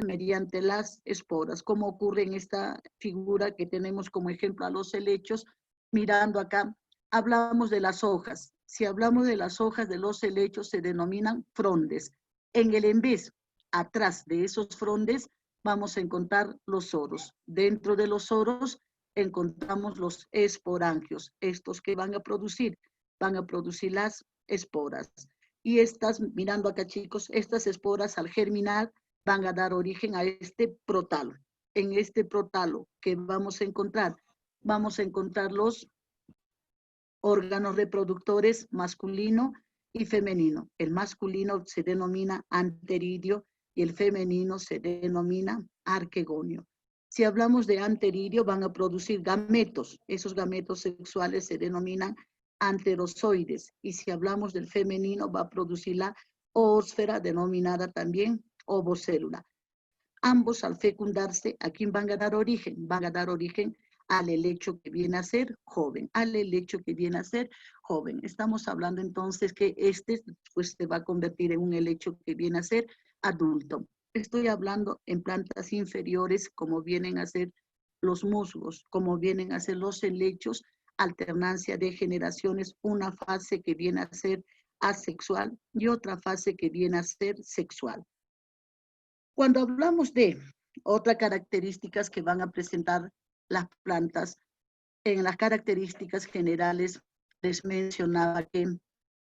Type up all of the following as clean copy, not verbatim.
mediante las esporas, como ocurre en esta figura que tenemos como ejemplo a los helechos. Mirando acá, hablamos de las hojas. Si hablamos de las hojas de los helechos, se denominan frondes. En el envés, atrás de esos frondes, vamos a encontrar los soros. Dentro de los soros encontramos los esporangios, estos que van a producir las esporas. Y estas, mirando acá chicos, estas esporas al germinar van a dar origen a este protalo. En este protalo que vamos a encontrar los órganos reproductores masculino y femenino. El masculino se denomina anteridio y el femenino se denomina arquegonio. Si hablamos de anteridio, van a producir gametos. Esos gametos sexuales se denominan anterozoides. Y si hablamos del femenino, va a producir la oosfera, denominada también ovocélula. Ambos, al fecundarse, ¿a quién van a dar origen? Van a dar origen al helecho que viene a ser joven, al helecho que viene a ser joven. Estamos hablando entonces que este pues se va a convertir en un helecho que viene a ser adulto. Estoy hablando en plantas inferiores, como vienen a ser los musgos, como vienen a ser los helechos, alternancia de generaciones, una fase que viene a ser asexual y otra fase que viene a ser sexual. Cuando hablamos de otras características que van a presentar las plantas, en las características generales les mencionaba que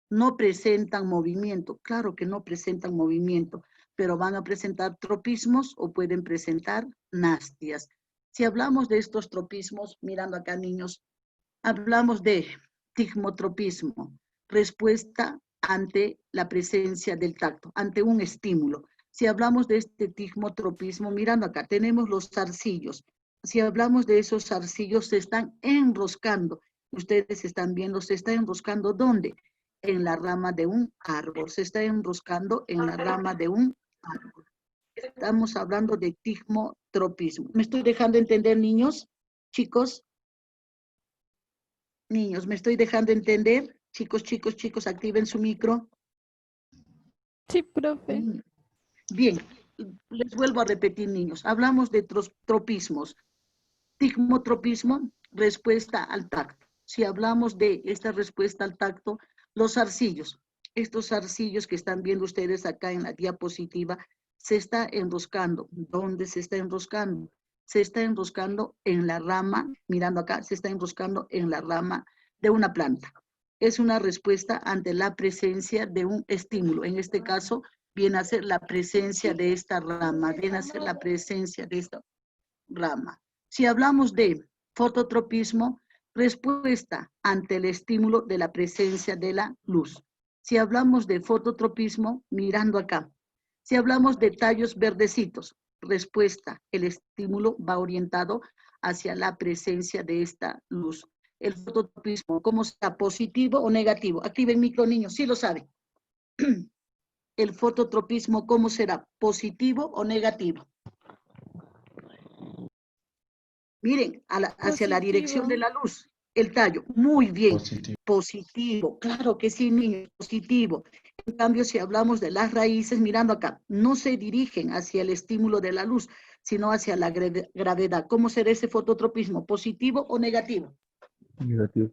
no presentan movimiento. Claro que no presentan movimiento, pero van a presentar tropismos o pueden presentar nastias. Si hablamos de estos tropismos, mirando acá niños, hablamos de tigmotropismo, respuesta ante la presencia del tacto, ante un estímulo. Si hablamos de este tigmotropismo, mirando acá, tenemos los zarcillos. Si hablamos de esos zarcillos, se están enroscando. Ustedes están viendo, se está enroscando ¿dónde? En la rama de un árbol. Se está enroscando en la rama de un árbol. Estamos hablando de tigmotropismo. ¿Me estoy dejando entender, niños? Chicos. Niños, ¿me estoy dejando entender? Chicos, activen su micro. Sí, profe. Bien, les vuelvo a repetir, niños. Hablamos de tropismos. Tigmotropismo, respuesta al tacto. Si hablamos de esta respuesta al tacto, los zarcillos, estos zarcillos que están viendo ustedes acá en la diapositiva, se está enroscando. ¿Dónde se está enroscando? Se está enroscando en la rama, mirando acá, se está enroscando en la rama de una planta. Es una respuesta ante la presencia de un estímulo. En este caso, viene a ser la presencia de esta rama, viene a ser la presencia de esta rama. Si hablamos de fototropismo, respuesta ante el estímulo de la presencia de la luz. Si hablamos de fototropismo, mirando acá. Si hablamos de tallos verdecitos, respuesta, el estímulo va orientado hacia la presencia de esta luz. El fototropismo, ¿cómo está? ¿Positivo o negativo? Activen micro, niños, sí lo saben. El fototropismo, ¿cómo será? ¿Positivo o negativo? Miren, hacia la dirección de la luz, el tallo. Muy bien. Positivo. Claro que sí, niños, positivo. En cambio, si hablamos de las raíces, mirando acá, no se dirigen hacia el estímulo de la luz, sino hacia la gravedad. ¿Cómo será ese fototropismo? ¿Positivo o negativo? Negativo.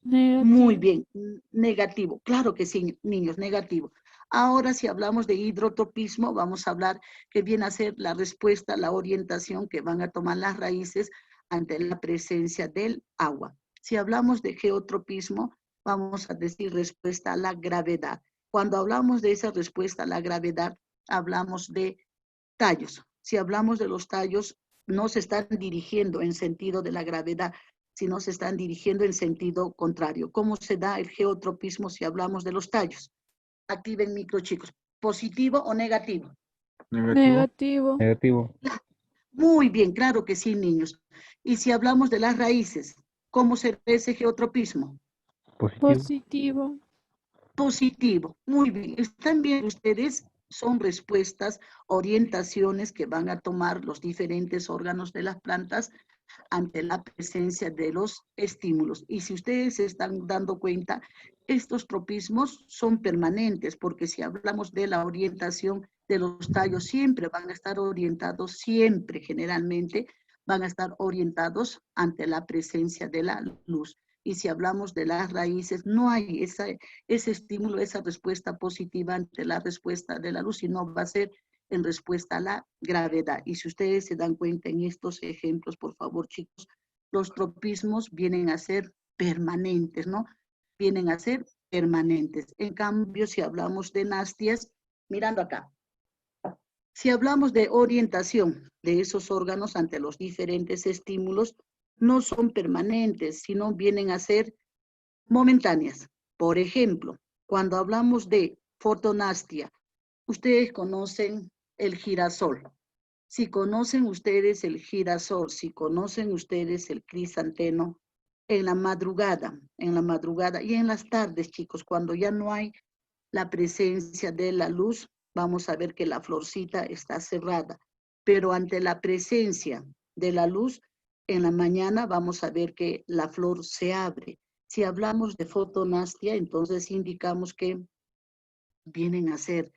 Muy bien, negativo. Claro que sí, niños, negativo. Ahora, si hablamos de hidrotropismo, vamos a hablar que viene a ser la respuesta, la orientación que van a tomar las raíces ante la presencia del agua. Si hablamos de geotropismo, vamos a decir respuesta a la gravedad. Cuando hablamos de esa respuesta a la gravedad, hablamos de tallos. Si hablamos de los tallos, no se están dirigiendo en sentido de la gravedad, sino se están dirigiendo en sentido contrario. ¿Cómo se da el geotropismo si hablamos de los tallos? Activen micro, chicos. ¿Positivo o negativo? Negativo. Negativo. Muy bien, claro que sí, niños. Y si hablamos de las raíces, ¿cómo se ve ese geotropismo? Positivo. Positivo. Muy bien. Están viendo ustedes, son respuestas, orientaciones que van a tomar los diferentes órganos de las plantas ante la presencia de los estímulos. Y si ustedes se están dando cuenta, estos tropismos son permanentes, porque si hablamos de la orientación de los tallos siempre van a estar orientados, siempre generalmente van a estar orientados ante la presencia de la luz. Y si hablamos de las raíces, no hay ese estímulo, esa respuesta positiva ante la respuesta de la luz, sino va a ser en respuesta a la gravedad. Y si ustedes se dan cuenta en estos ejemplos, por favor, chicos, los tropismos vienen a ser permanentes, ¿no? Vienen a ser permanentes. En cambio, si hablamos de nastias, mirando acá, si hablamos de orientación de esos órganos ante los diferentes estímulos, no son permanentes, sino vienen a ser momentáneas. Por ejemplo, cuando hablamos de fotonastia, ustedes conocen el girasol. Si conocen ustedes el girasol, si conocen ustedes el crisanteno, en la madrugada y en las tardes, chicos, cuando ya no hay la presencia de la luz, vamos a ver que la florcita está cerrada. Pero ante la presencia de la luz, en la mañana vamos a ver que la flor se abre. Si hablamos de fotonastia, entonces indicamos que vienen a ser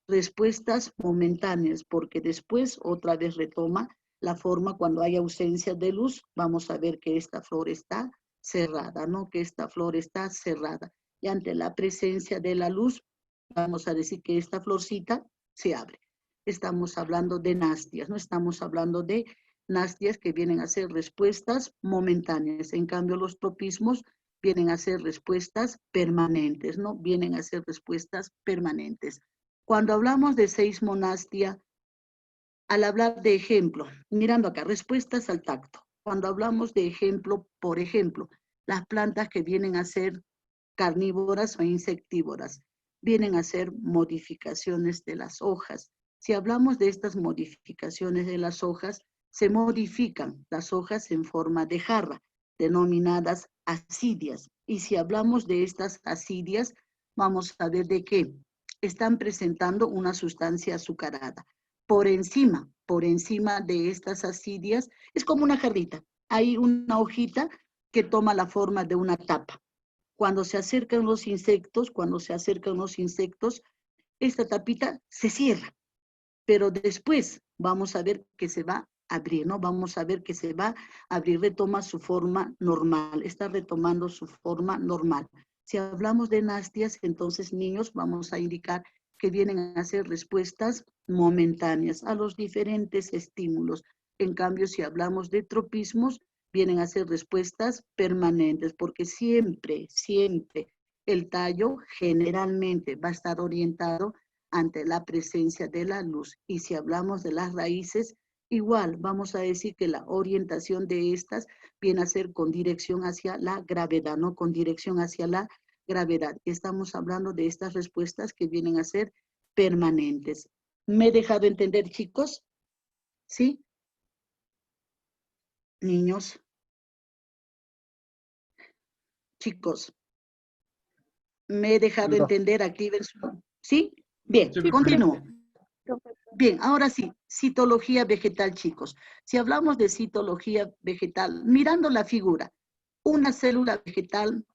respuestas momentáneas, porque después otra vez retoma la forma cuando hay ausencia de luz. Vamos a ver que esta flor está cerrada, ¿no? Que esta flor está cerrada. Y ante la presencia de la luz, vamos a decir que esta florcita se abre. Estamos hablando de nastias, no estamos hablando de nastias que vienen a ser respuestas momentáneas. En cambio, los tropismos vienen a ser respuestas permanentes, ¿no? Vienen a ser respuestas permanentes. Cuando hablamos de seismonastia, al hablar de ejemplo, mirando acá, respuestas al tacto. Cuando hablamos de ejemplo, por ejemplo, las plantas que vienen a ser carnívoras o insectívoras, vienen a ser modificaciones de las hojas. Si hablamos de estas modificaciones de las hojas, se modifican las hojas en forma de jarra, denominadas asidias. Y si hablamos de estas asidias, vamos a ver de qué están presentando una sustancia azucarada. Por encima de estas asidias, es como una jarrita. Hay una hojita que toma la forma de una tapa. Cuando se acercan los insectos, esta tapita se cierra, pero después vamos a ver que se va a abrir, ¿no? Vamos a ver que se va a abrir, retoma su forma normal, está retomando su forma normal. Si hablamos de nastias, entonces, niños, vamos a indicar que vienen a ser respuestas momentáneas a los diferentes estímulos. En cambio, si hablamos de tropismos, vienen a ser respuestas permanentes, porque siempre el tallo generalmente va a estar orientado ante la presencia de la luz. Y si hablamos de las raíces, igual vamos a decir que la orientación de estas viene a ser con dirección hacia la gravedad, ¿no? Con dirección hacia la gravedad. Estamos hablando de estas respuestas que vienen a ser permanentes. ¿Me he dejado entender, chicos? ¿Sí? Niños. Chicos. ¿Me he dejado entender? Activen su... ¿Sí? Bien, sí, continúo. Bien, ahora sí, citología vegetal, chicos. Si hablamos de citología vegetal, mirando la figura, una célula vegetal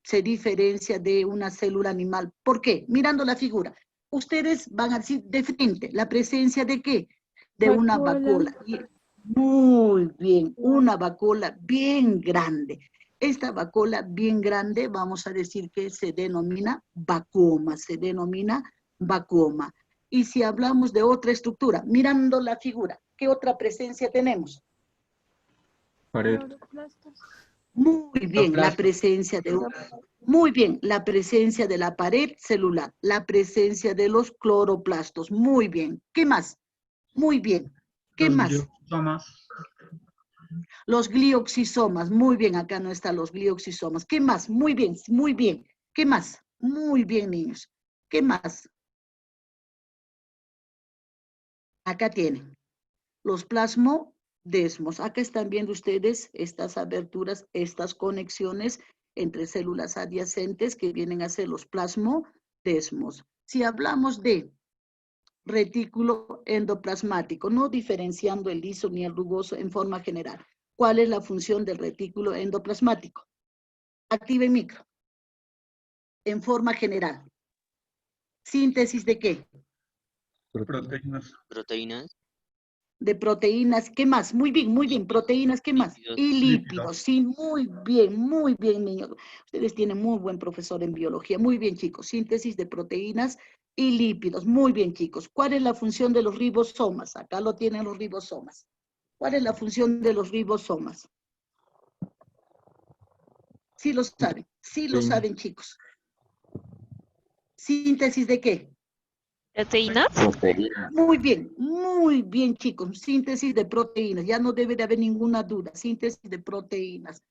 se diferencia de una célula animal. ¿Por qué? Mirando la figura. Ustedes van a decir de frente, ¿la presencia de qué? De una vacuola. Muy bien, una vacuola bien grande. Esta vacuola bien grande, vamos a decir que se denomina vacuoma, Y si hablamos de otra estructura, mirando la figura, ¿qué otra presencia tenemos? Pared. Muy bien, la presencia de la presencia de la pared celular, la presencia de los cloroplastos. Muy bien. ¿Qué más? Muy bien. ¿Qué más? Glioxisomas. Los glioxisomas. Muy bien, acá no están los glioxisomas. ¿Qué más? Muy bien, muy bien. ¿Qué más? Muy bien, niños. ¿Qué más? Acá tienen los plasmodesmos. Acá están viendo ustedes estas aberturas, estas conexiones entre células adyacentes que vienen a ser los plasmodesmos. Si hablamos de retículo endoplasmático, no diferenciando el liso ni el rugoso en forma general, ¿cuál es la función del retículo endoplasmático? Active micro. En forma general. ¿Síntesis de qué? Proteínas. Proteínas. De proteínas, ¿qué más? Muy bien, proteínas, ¿qué más? Y lípidos, sí, muy bien, niños. Ustedes tienen muy buen profesor en biología, muy bien, chicos. Síntesis de proteínas y lípidos, muy bien, chicos. ¿Cuál es la función de los ribosomas? Acá lo tienen los ribosomas. ¿Cuál es la función de los ribosomas? Sí lo saben, chicos. ¿Síntesis de qué? ¿Proteínas? Proteínas. Muy bien, chicos. Síntesis de proteínas. Ya no debe de haber ninguna duda. Síntesis de proteínas.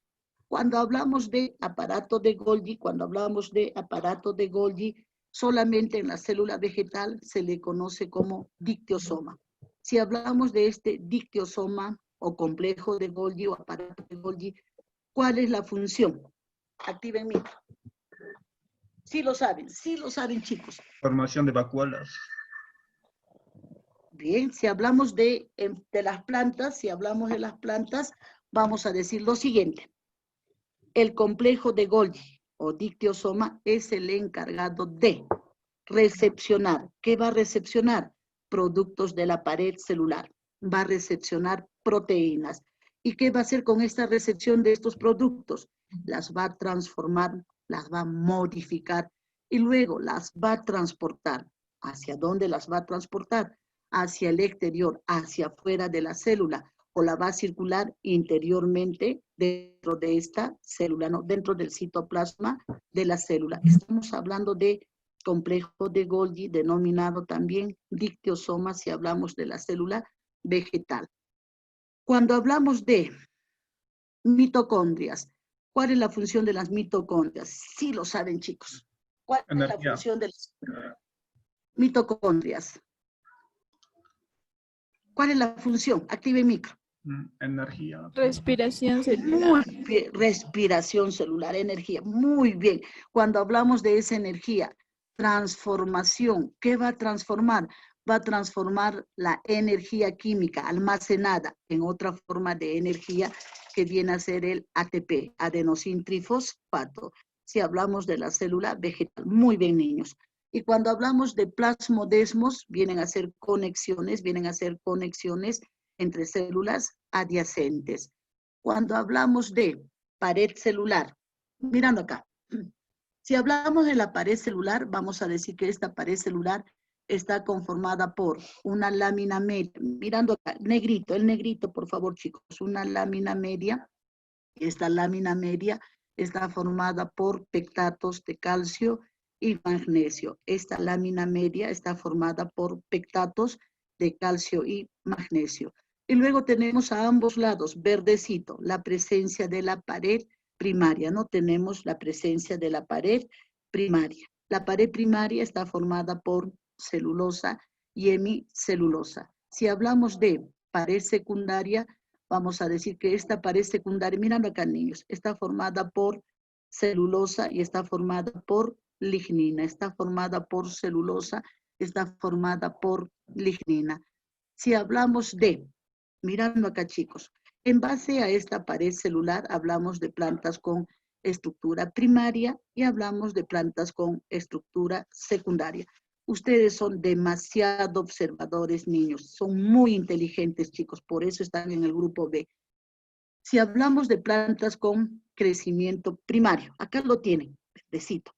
Cuando hablamos de aparato de Golgi, solamente en la célula vegetal se le conoce como dictiosoma. Si hablamos de este dictiosoma o complejo de Golgi o aparato de Golgi, ¿cuál es la función? Activen micro. Sí lo saben, chicos. Formación de vacuolas. Bien, si hablamos de las plantas, vamos a decir lo siguiente. El complejo de Golgi o dictiosoma es el encargado de recepcionar. ¿Qué va a recepcionar? Productos de la pared celular. Va a recepcionar proteínas. ¿Y qué va a hacer con esta recepción de estos productos? Las va a transformar, las va a modificar y luego las va a transportar. ¿Hacia dónde las va a transportar? Hacia el exterior, hacia afuera de la célula, o la va a circular interiormente dentro de esta célula, no, dentro del citoplasma de la célula. Estamos hablando de complejo de Golgi, denominado también dictiosoma si hablamos de la célula vegetal. Cuando hablamos de mitocondrias, ¿cuál es la función de las mitocondrias? Sí lo saben, chicos. ¿Cuál es la función de las mitocondrias? ¿Cuál es la función? Active micro. Energía. Respiración celular. Muy bien, respiración celular, energía, muy bien. Cuando hablamos de esa energía, transformación, ¿qué va a transformar? Va a transformar la energía química almacenada en otra forma de energía que viene a ser el ATP, adenosín trifosfato, si hablamos de la célula vegetal. Muy bien, niños. Y cuando hablamos de plasmodesmos, vienen a ser conexiones entre células adyacentes. Cuando hablamos de pared celular, mirando acá, si hablamos de la pared celular, vamos a decir que esta pared celular está conformada por una lámina media, mirando acá, negrito, el negrito, por favor, chicos, una lámina media. Esta lámina media está formada por pectatos de calcio y magnesio. Esta lámina media está formada por pectatos de calcio y magnesio. Y luego tenemos a ambos lados, verdecito, la presencia de la pared primaria, ¿no? Tenemos la presencia de la pared primaria. La pared primaria está formada por celulosa y hemicelulosa. Si hablamos de pared secundaria, vamos a decir que esta pared secundaria, mirando acá, niños, está formada por celulosa y está formada por lignina. Está formada por celulosa, está formada por lignina. Si hablamos de, mirando acá, chicos, en base a esta pared celular hablamos de plantas con estructura primaria y hablamos de plantas con estructura secundaria. Ustedes son demasiado observadores, niños. Son muy inteligentes, chicos. Por eso están en el grupo B. Si hablamos de plantas con crecimiento primario, acá lo tienen, verdecito.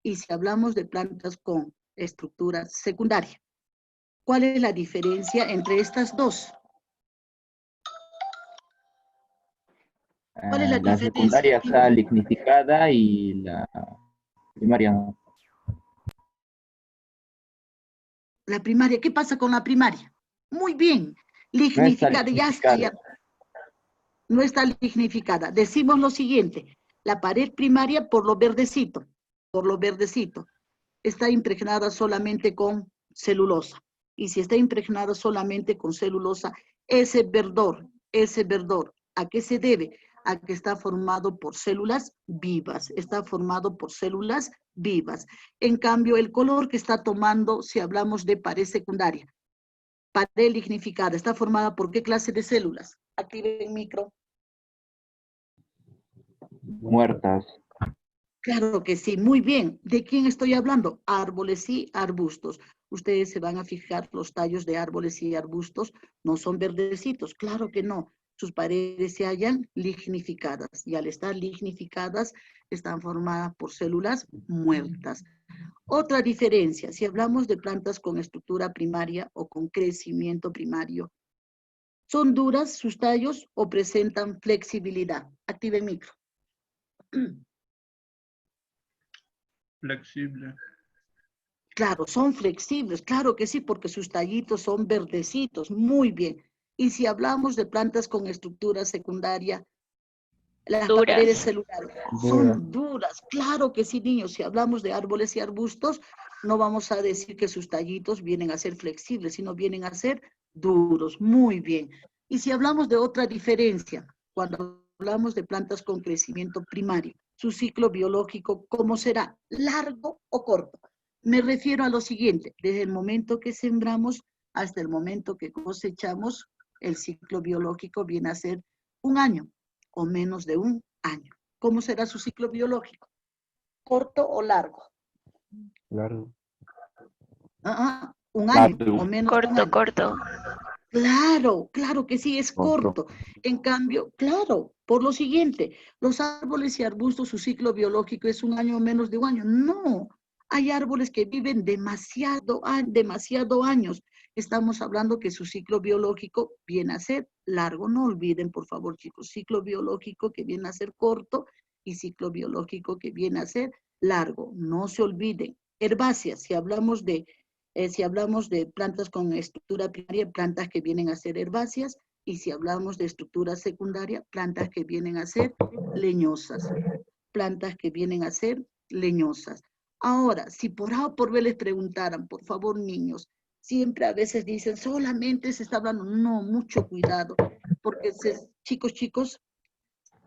Y si hablamos de plantas con estructura secundaria, ¿cuál es la diferencia entre estas dos? ¿Cuál es la La diferencia? secundaria está lignificada y la primaria no. La primaria, ¿qué pasa con la primaria? Muy bien, No está lignificada, ya está, lignificada. no está lignificada. Decimos lo siguiente, la pared primaria por lo verdecito, está impregnada solamente con celulosa. Y si está impregnada solamente con celulosa, ese verdor, ¿a qué se debe? A que está formado por células vivas, En cambio, el color que está tomando, si hablamos de pared secundaria, pared lignificada, ¿está formada por qué clase de células? Active el micro. Muertas. Claro que sí, muy bien. ¿De quién estoy hablando? Árboles y arbustos. Ustedes se van a fijar, los tallos de árboles y arbustos no son verdecitos, claro que no. Sus paredes se hallan lignificadas y al estar lignificadas están formadas por células muertas. Otra diferencia, si hablamos de plantas con estructura primaria o con crecimiento primario, ¿son duras sus tallos o presentan flexibilidad? Active el micro. Flexible. Claro, son flexibles, claro que sí, porque sus tallitos son verdecitos, muy bien. Y si hablamos de plantas con estructura secundaria, las paredes Duras. celulares Dura. son duras, claro que sí, niños. Si hablamos de árboles y arbustos, no vamos a decir que sus tallitos vienen a ser flexibles, sino vienen a ser duros, muy bien. Y si hablamos de otra diferencia, cuando hablamos de plantas con crecimiento primario, su ciclo biológico, ¿cómo será? ¿Largo o corto? Me refiero a lo siguiente, desde el momento que sembramos hasta el momento que cosechamos, el ciclo biológico viene a ser un año o menos de un año. ¿Cómo será su ciclo biológico? ¿Corto o largo? Largo. Un año Largo. o menos de un Corto, año. corto. Claro, claro que sí, es Corto. corto. En cambio, claro, por lo siguiente, los árboles y arbustos, su ciclo biológico es un año o menos de un año. No, hay árboles que viven demasiado años. Estamos hablando que su ciclo biológico viene a ser largo. No olviden, por favor, chicos, ciclo biológico que viene a ser corto y ciclo biológico que viene a ser largo. No se olviden. Herbáceas, si hablamos de plantas con estructura primaria, plantas que vienen a ser herbáceas, y si hablamos de estructura secundaria, plantas que vienen a ser leñosas. Plantas que vienen a ser leñosas. Ahora, si por A o por B les preguntaran, por favor, niños, siempre a veces dicen, solamente se está hablando, no, mucho cuidado, porque chicos,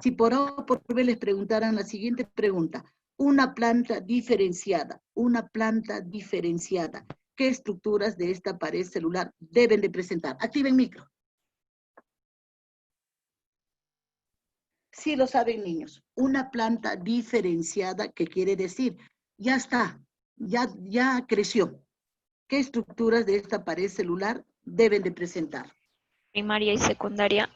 si por A o por B les preguntaran la siguiente pregunta, una planta diferenciada, ¿qué estructuras de esta pared celular deben de presentar? Activen micro. Sí lo saben, niños. Una planta diferenciada, ¿qué quiere decir? Ya está, ya creció. ¿Qué estructuras de esta pared celular deben de presentar? Primaria y secundaria.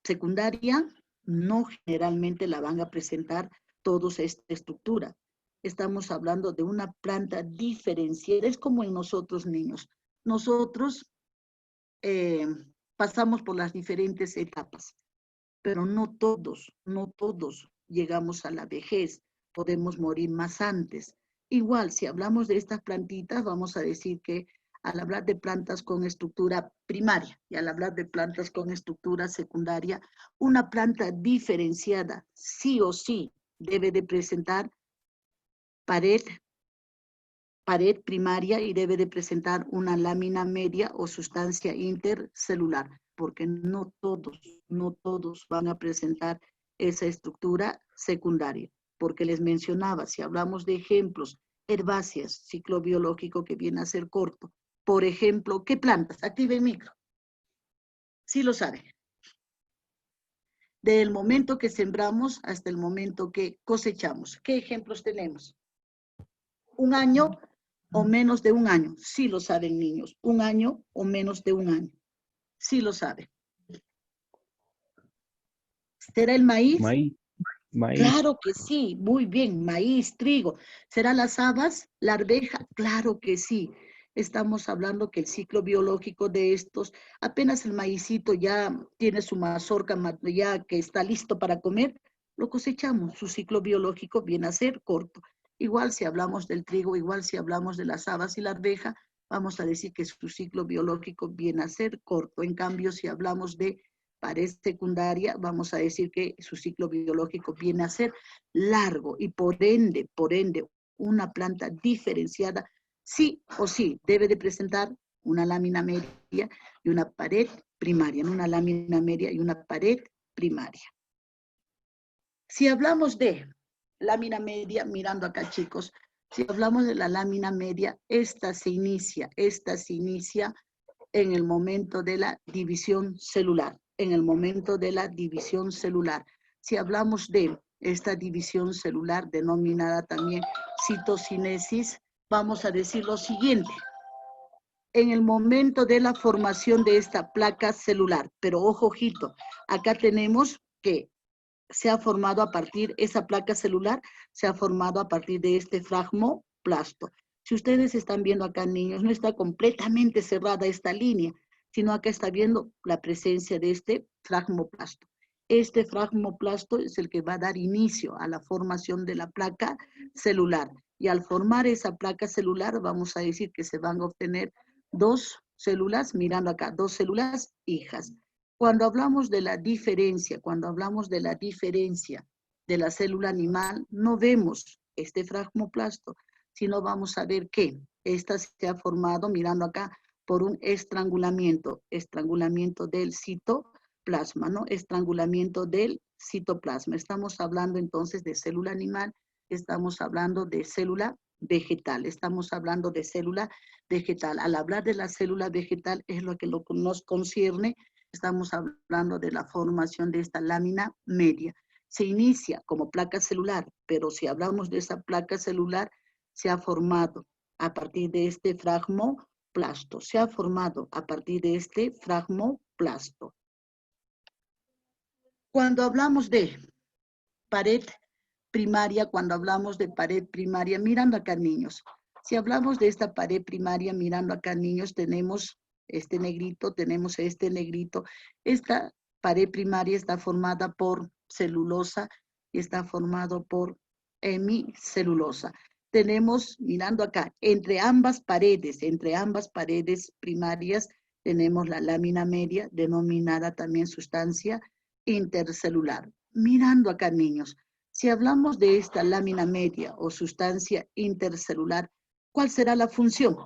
Secundaria, no generalmente la van a presentar todos esta estructura. Estamos hablando de una planta diferenciada, es como en nosotros, niños. Nosotros pasamos por las diferentes etapas, pero no todos llegamos a la vejez, podemos morir más antes. Igual, si hablamos de estas plantitas, vamos a decir que al hablar de plantas con estructura primaria y al hablar de plantas con estructura secundaria, una planta diferenciada sí o sí debe de presentar pared primaria y debe de presentar una lámina media o sustancia intercelular, porque no todos van a presentar esa estructura secundaria. Porque les mencionaba, si hablamos de ejemplos, herbáceas, ciclo biológico que viene a ser corto. Por ejemplo, ¿qué plantas? Activen micro. Sí lo saben. Del momento que sembramos hasta el momento que cosechamos. ¿Qué ejemplos tenemos? Un año o menos de un año. Sí lo saben, niños. Un año o menos de un año. Sí lo saben. ¿Será el maíz? Maíz. Claro que sí, muy bien, maíz, trigo. ¿Será las habas, la arveja? Claro que sí. Estamos hablando que el ciclo biológico de estos, apenas el maicito ya tiene su mazorca, ya que está listo para comer, lo cosechamos. Su ciclo biológico viene a ser corto. Igual si hablamos del trigo, igual si hablamos de las habas y la arveja, vamos a decir que su ciclo biológico viene a ser corto. En cambio, si hablamos de pared secundaria, vamos a decir que su ciclo biológico viene a ser largo y por ende, una planta diferenciada, sí o sí, debe de presentar una lámina media y una pared primaria, ¿no? Una lámina media y una pared primaria. Si hablamos de lámina media, mirando acá, chicos, si hablamos de la lámina media, esta se inicia en el momento de la división celular. si hablamos de esta división celular denominada también citocinesis, vamos a decir lo siguiente. En el momento de la formación de esta placa celular, pero ojo, ojito, acá tenemos que se ha formado a partir, esa placa celular se ha formado a partir de este fragmoplasto. Si ustedes están viendo acá, niños, no está completamente cerrada esta línea, sino acá está viendo la presencia de este fragmoplasto. Este fragmoplasto es el que va a dar inicio a la formación de la placa celular. Y al formar esa placa celular, vamos a decir que se van a obtener dos células, mirando acá, dos células hijas. Cuando hablamos de la diferencia, de la célula animal, no vemos este fragmoplasto, sino vamos a ver que esta se ha formado, mirando acá, por un estrangulamiento del citoplasma, ¿no? Estrangulamiento del citoplasma. Estamos hablando entonces de célula animal, estamos hablando de célula vegetal, Al hablar de la célula vegetal es lo que nos concierne. Estamos hablando de la formación de esta lámina media. Se inicia como placa celular, pero si hablamos de esa placa celular, se ha formado a partir de este fragmoplasto. Cuando hablamos de pared primaria, mirando acá, niños. Si hablamos de esta pared primaria, mirando acá, niños, tenemos este negrito, Esta pared primaria está formada por celulosa y está formado por hemicelulosa. Tenemos, mirando acá, entre ambas paredes primarias, tenemos la lámina media, denominada también sustancia intercelular. Mirando acá, niños, si hablamos de esta lámina media o sustancia intercelular, ¿cuál será la función?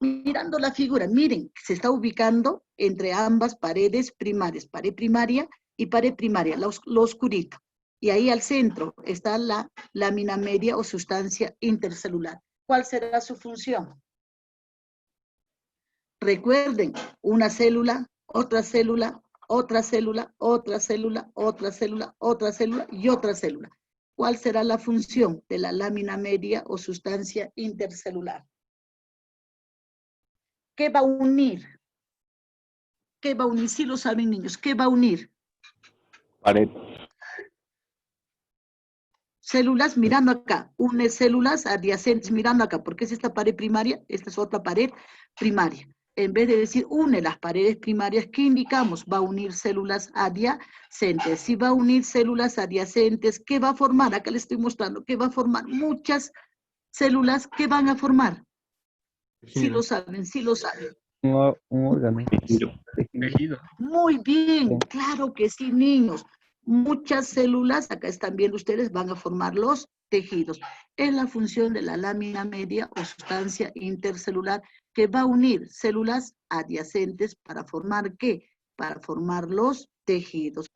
Mirando la figura, miren, se está ubicando entre ambas paredes primarias, pared primaria y pared primaria, lo oscurito. Y ahí al centro está la lámina media o sustancia intercelular. ¿Cuál será su función? Recuerden, una célula, otra célula, otra célula, otra célula, otra célula, otra célula y otra célula. ¿Cuál será la función de la lámina media o sustancia intercelular? ¿Qué va a unir? Sí lo saben, niños. ¿Qué va a unir? Pared. Células, mirando acá. Une células adyacentes, mirando acá. Porque es esta pared primaria, esta es otra pared primaria. En vez de decir une las paredes primarias, ¿qué indicamos? Va a unir células adyacentes. Si va a unir células adyacentes, ¿qué va a formar? Acá les estoy mostrando. ¿Qué va a formar? Muchas células. ¿Qué van a formar? Sí lo saben, sí lo saben. Un órgano. Tejido. Muy bien, claro que sí, niños. Muchas células, acá están viendo ustedes, van a formar los tejidos. Es la función de la lámina media o sustancia intercelular que va a unir células adyacentes para formar ¿qué? Para formar los tejidos,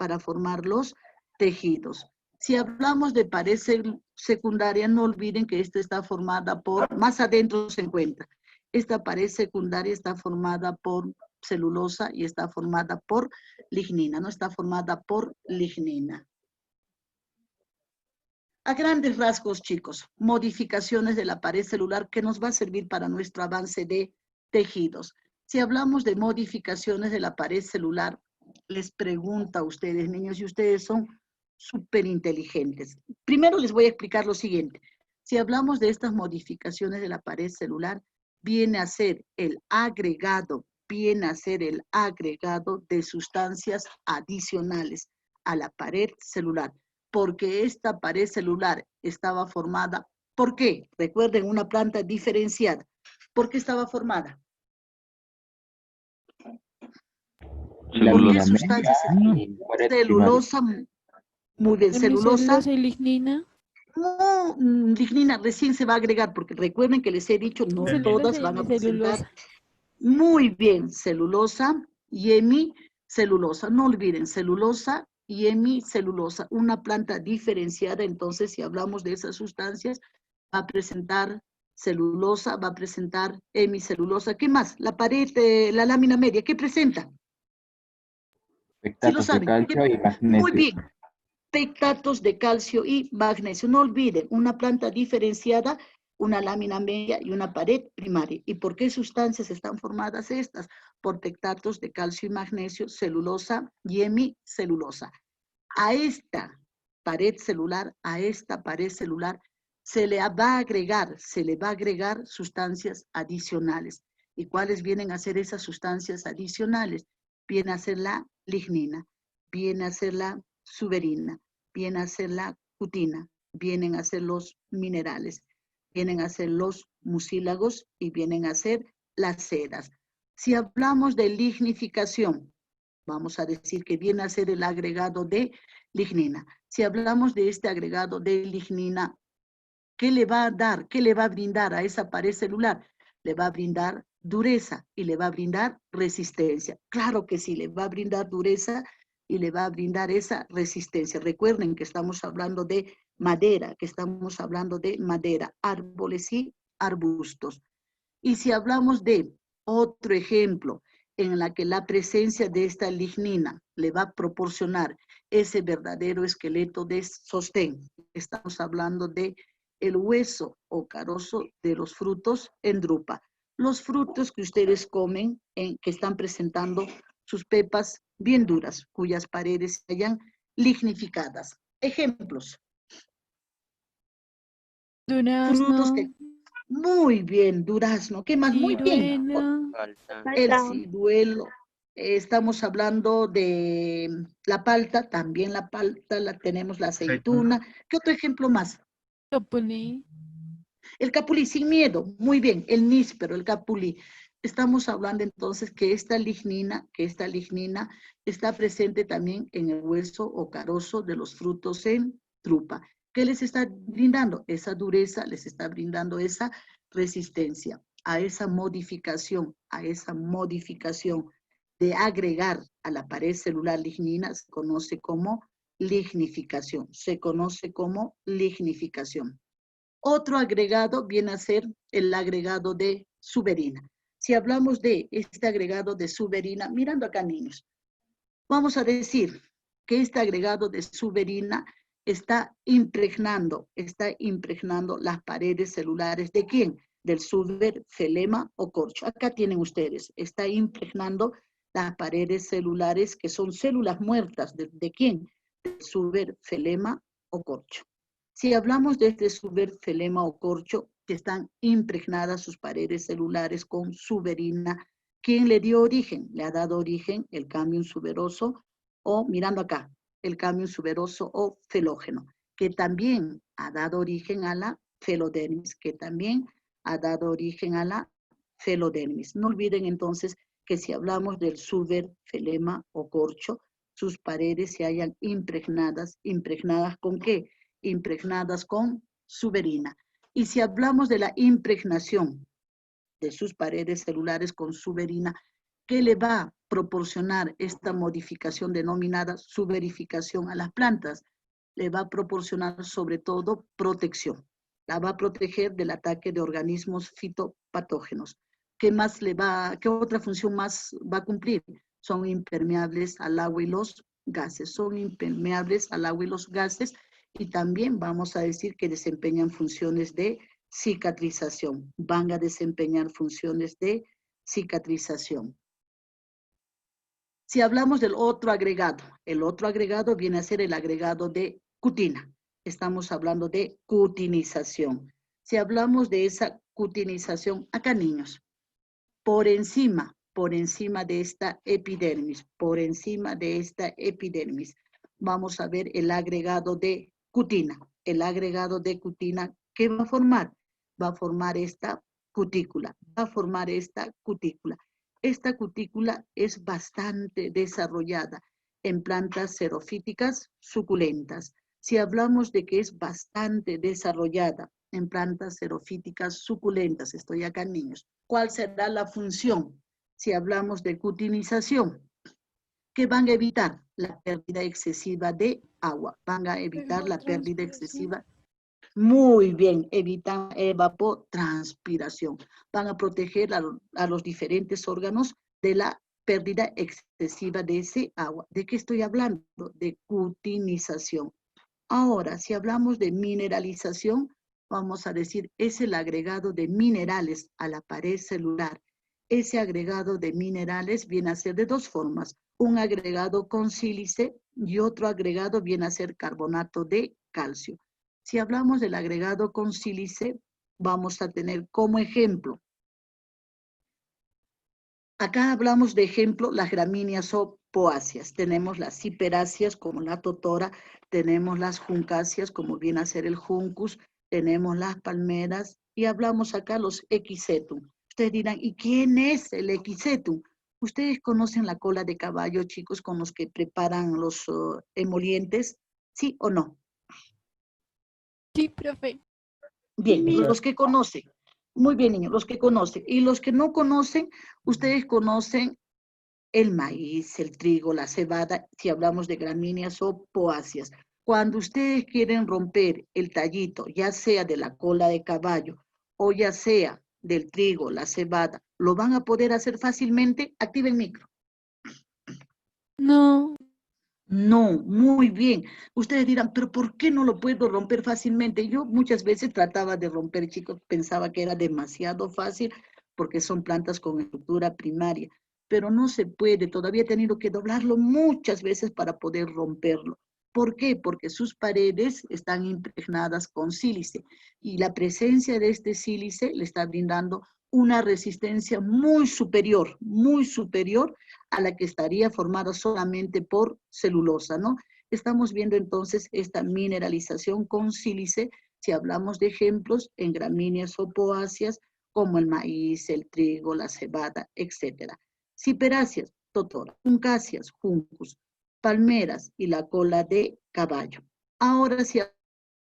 Si hablamos de pared secundaria, no olviden que esta está formada por, más adentro se encuentra. Esta pared secundaria está formada por celulosa y está formada por lignina, ¿no? Está formada por lignina. A grandes rasgos, chicos, modificaciones de la pared celular que nos va a servir para nuestro avance de tejidos. Si hablamos de modificaciones de la pared celular, les pregunto a ustedes, niños, y ustedes son súper inteligentes. Primero les voy a explicar lo siguiente. Si hablamos de estas modificaciones de la pared celular, viene a ser el agregado de sustancias adicionales a la pared celular, porque esta pared celular estaba formada, ¿por qué? Recuerden, una planta diferenciada. ¿Por qué estaba formada? ¿Por qué sustancias? Celulosa, muy bien, celulosa. ¿Celulosa y lignina? No, lignina recién se va a agregar, porque recuerden que les he dicho, no todas van a presentar. Muy bien, celulosa y hemicelulosa. No olviden, celulosa y hemicelulosa. Una planta diferenciada, entonces, si hablamos de esas sustancias, va a presentar celulosa, va a presentar hemicelulosa. ¿Qué más? La pared, la lámina media, ¿qué presenta? ¿Sí lo saben? Calcio y magnesio. Muy bien. pectatos de calcio y magnesio. No olviden, una planta diferenciada, una lámina media y una pared primaria. ¿Y por qué sustancias están formadas estas? Por pectatos de calcio y magnesio, celulosa y hemicelulosa. A esta pared celular, se le va a agregar sustancias adicionales. ¿Y cuáles vienen a ser esas sustancias adicionales? Viene a ser la lignina, viene a ser la suberina, viene a ser la cutina, vienen a ser los minerales, vienen a ser los mucílagos y vienen a ser las sedas. Si hablamos de lignificación, vamos a decir que viene a ser el agregado de lignina. Si hablamos de este agregado de lignina, ¿qué le va a dar? ¿Qué le va a brindar a esa pared celular? Le va a brindar dureza y le va a brindar resistencia. Claro que sí, le va a brindar dureza y le va a brindar esa resistencia. Recuerden que estamos hablando de madera, árboles y arbustos. Y si hablamos de otro ejemplo en la que la presencia de esta lignina le va a proporcionar ese verdadero esqueleto de sostén, estamos hablando de el hueso o carozo de los frutos en drupa. Los frutos que ustedes comen, que están presentando sus pepas bien duras, cuyas paredes se hayan lignificadas. Ejemplos. Frutos que... Muy bien, durazno. ¿Qué más? Muy bien. El ciruelo. Estamos hablando de la palta, también la palta, la tenemos la aceituna. ¿Qué otro ejemplo más? Capulí. El capulí, sin miedo. Muy bien, el níspero, el capulí. Estamos hablando entonces que esta lignina está presente también en el hueso o carozo de los frutos en drupa. ¿Qué les está brindando? Esa dureza, les está brindando esa resistencia a esa modificación de agregar a la pared celular lignina, se conoce como lignificación. Otro agregado viene a ser el agregado de suberina. Si hablamos de este agregado de suberina, mirando acá niños, vamos a decir que este agregado de suberina está impregnando las paredes celulares ¿de quién? Del suber, felema o corcho. Acá tienen ustedes, está impregnando las paredes celulares que son células muertas. ¿De quién? Del suber, felema o corcho. Si hablamos de este suber, felema o corcho, que están impregnadas sus paredes celulares con suberina, ¿quién le dio origen? Le ha dado origen el cámbium suberoso o, mirando acá, el cámbium suberoso o felógeno, que también ha dado origen a la felodermis, No olviden entonces que si hablamos del suber, felema o corcho, sus paredes se hayan impregnadas ¿con qué? Impregnadas con suberina. Y si hablamos de la impregnación de sus paredes celulares con suberina, ¿qué le va a proporcionar esta modificación denominada suberificación a las plantas? Le va a proporcionar sobre todo protección. La va a proteger del ataque de organismos fitopatógenos. ¿Qué otra función más va a cumplir? Son impermeables al agua y los gases. Y también vamos a decir que desempeñan funciones de cicatrización. Van a desempeñar funciones de cicatrización. Si hablamos del otro agregado, el otro agregado viene a ser el agregado de cutina. Estamos hablando de cutinización. Si hablamos de esa cutinización, acá niños, por encima de esta epidermis, vamos a ver el agregado de cutina. El agregado de cutina, ¿qué va a formar? Va a formar esta cutícula. Esta cutícula es bastante desarrollada en plantas xerofíticas suculentas. Si hablamos de que es bastante desarrollada en plantas xerofíticas suculentas, estoy acá niños, ¿cuál será la función? Si hablamos de cutinización, ¿qué van a evitar? La pérdida excesiva de agua. Van a evitar la pérdida excesiva. Muy bien, evitan evapotranspiración. Van a proteger a los diferentes órganos de la pérdida excesiva de ese agua. ¿De qué estoy hablando? De cutinización. Ahora, si hablamos de mineralización, vamos a decir, es el agregado de minerales a la pared celular. Ese agregado de minerales viene a ser de dos formas. Un agregado con sílice y otro agregado viene a ser carbonato de calcio. Si hablamos del agregado con sílice, vamos a tener como ejemplo. Acá hablamos de ejemplo las gramíneas o poáceas. Tenemos las ciperáceas como la totora, tenemos las juncáceas como viene a ser el juncus, tenemos las palmeras y hablamos acá los equisetum. Ustedes dirán, ¿y quién es el equisetum? ¿Ustedes conocen la cola de caballo, chicos, con los que preparan los emolientes? ¿Sí o no? Sí, profe. Bien, Sí. los que conocen. Muy bien, niños, los que conocen. Y los que no conocen, ustedes conocen el maíz, el trigo, la cebada, si hablamos de gramíneas o poáceas. Cuando ustedes quieren romper el tallito, ya sea de la cola de caballo o ya sea del trigo, la cebada, ¿lo van a poder hacer fácilmente? Activen micro. No. No, muy bien. Ustedes dirán, pero ¿por qué no lo puedo romper fácilmente? Yo muchas veces trataba de romper, chicos, pensaba que era demasiado fácil porque son plantas con estructura primaria, pero no se puede, todavía he tenido que doblarlo muchas veces para poder romperlo. ¿Por qué? Porque sus paredes están impregnadas con sílice y la presencia de este sílice le está brindando una resistencia muy superior a la que estaría formada solamente por celulosa, ¿no? Estamos viendo entonces esta mineralización con sílice, si hablamos de ejemplos en gramíneas o poáceas, como el maíz, el trigo, la cebada, etc. Ciperáceas, totora, juncáceas, juncus, palmeras y la cola de caballo. Ahora, si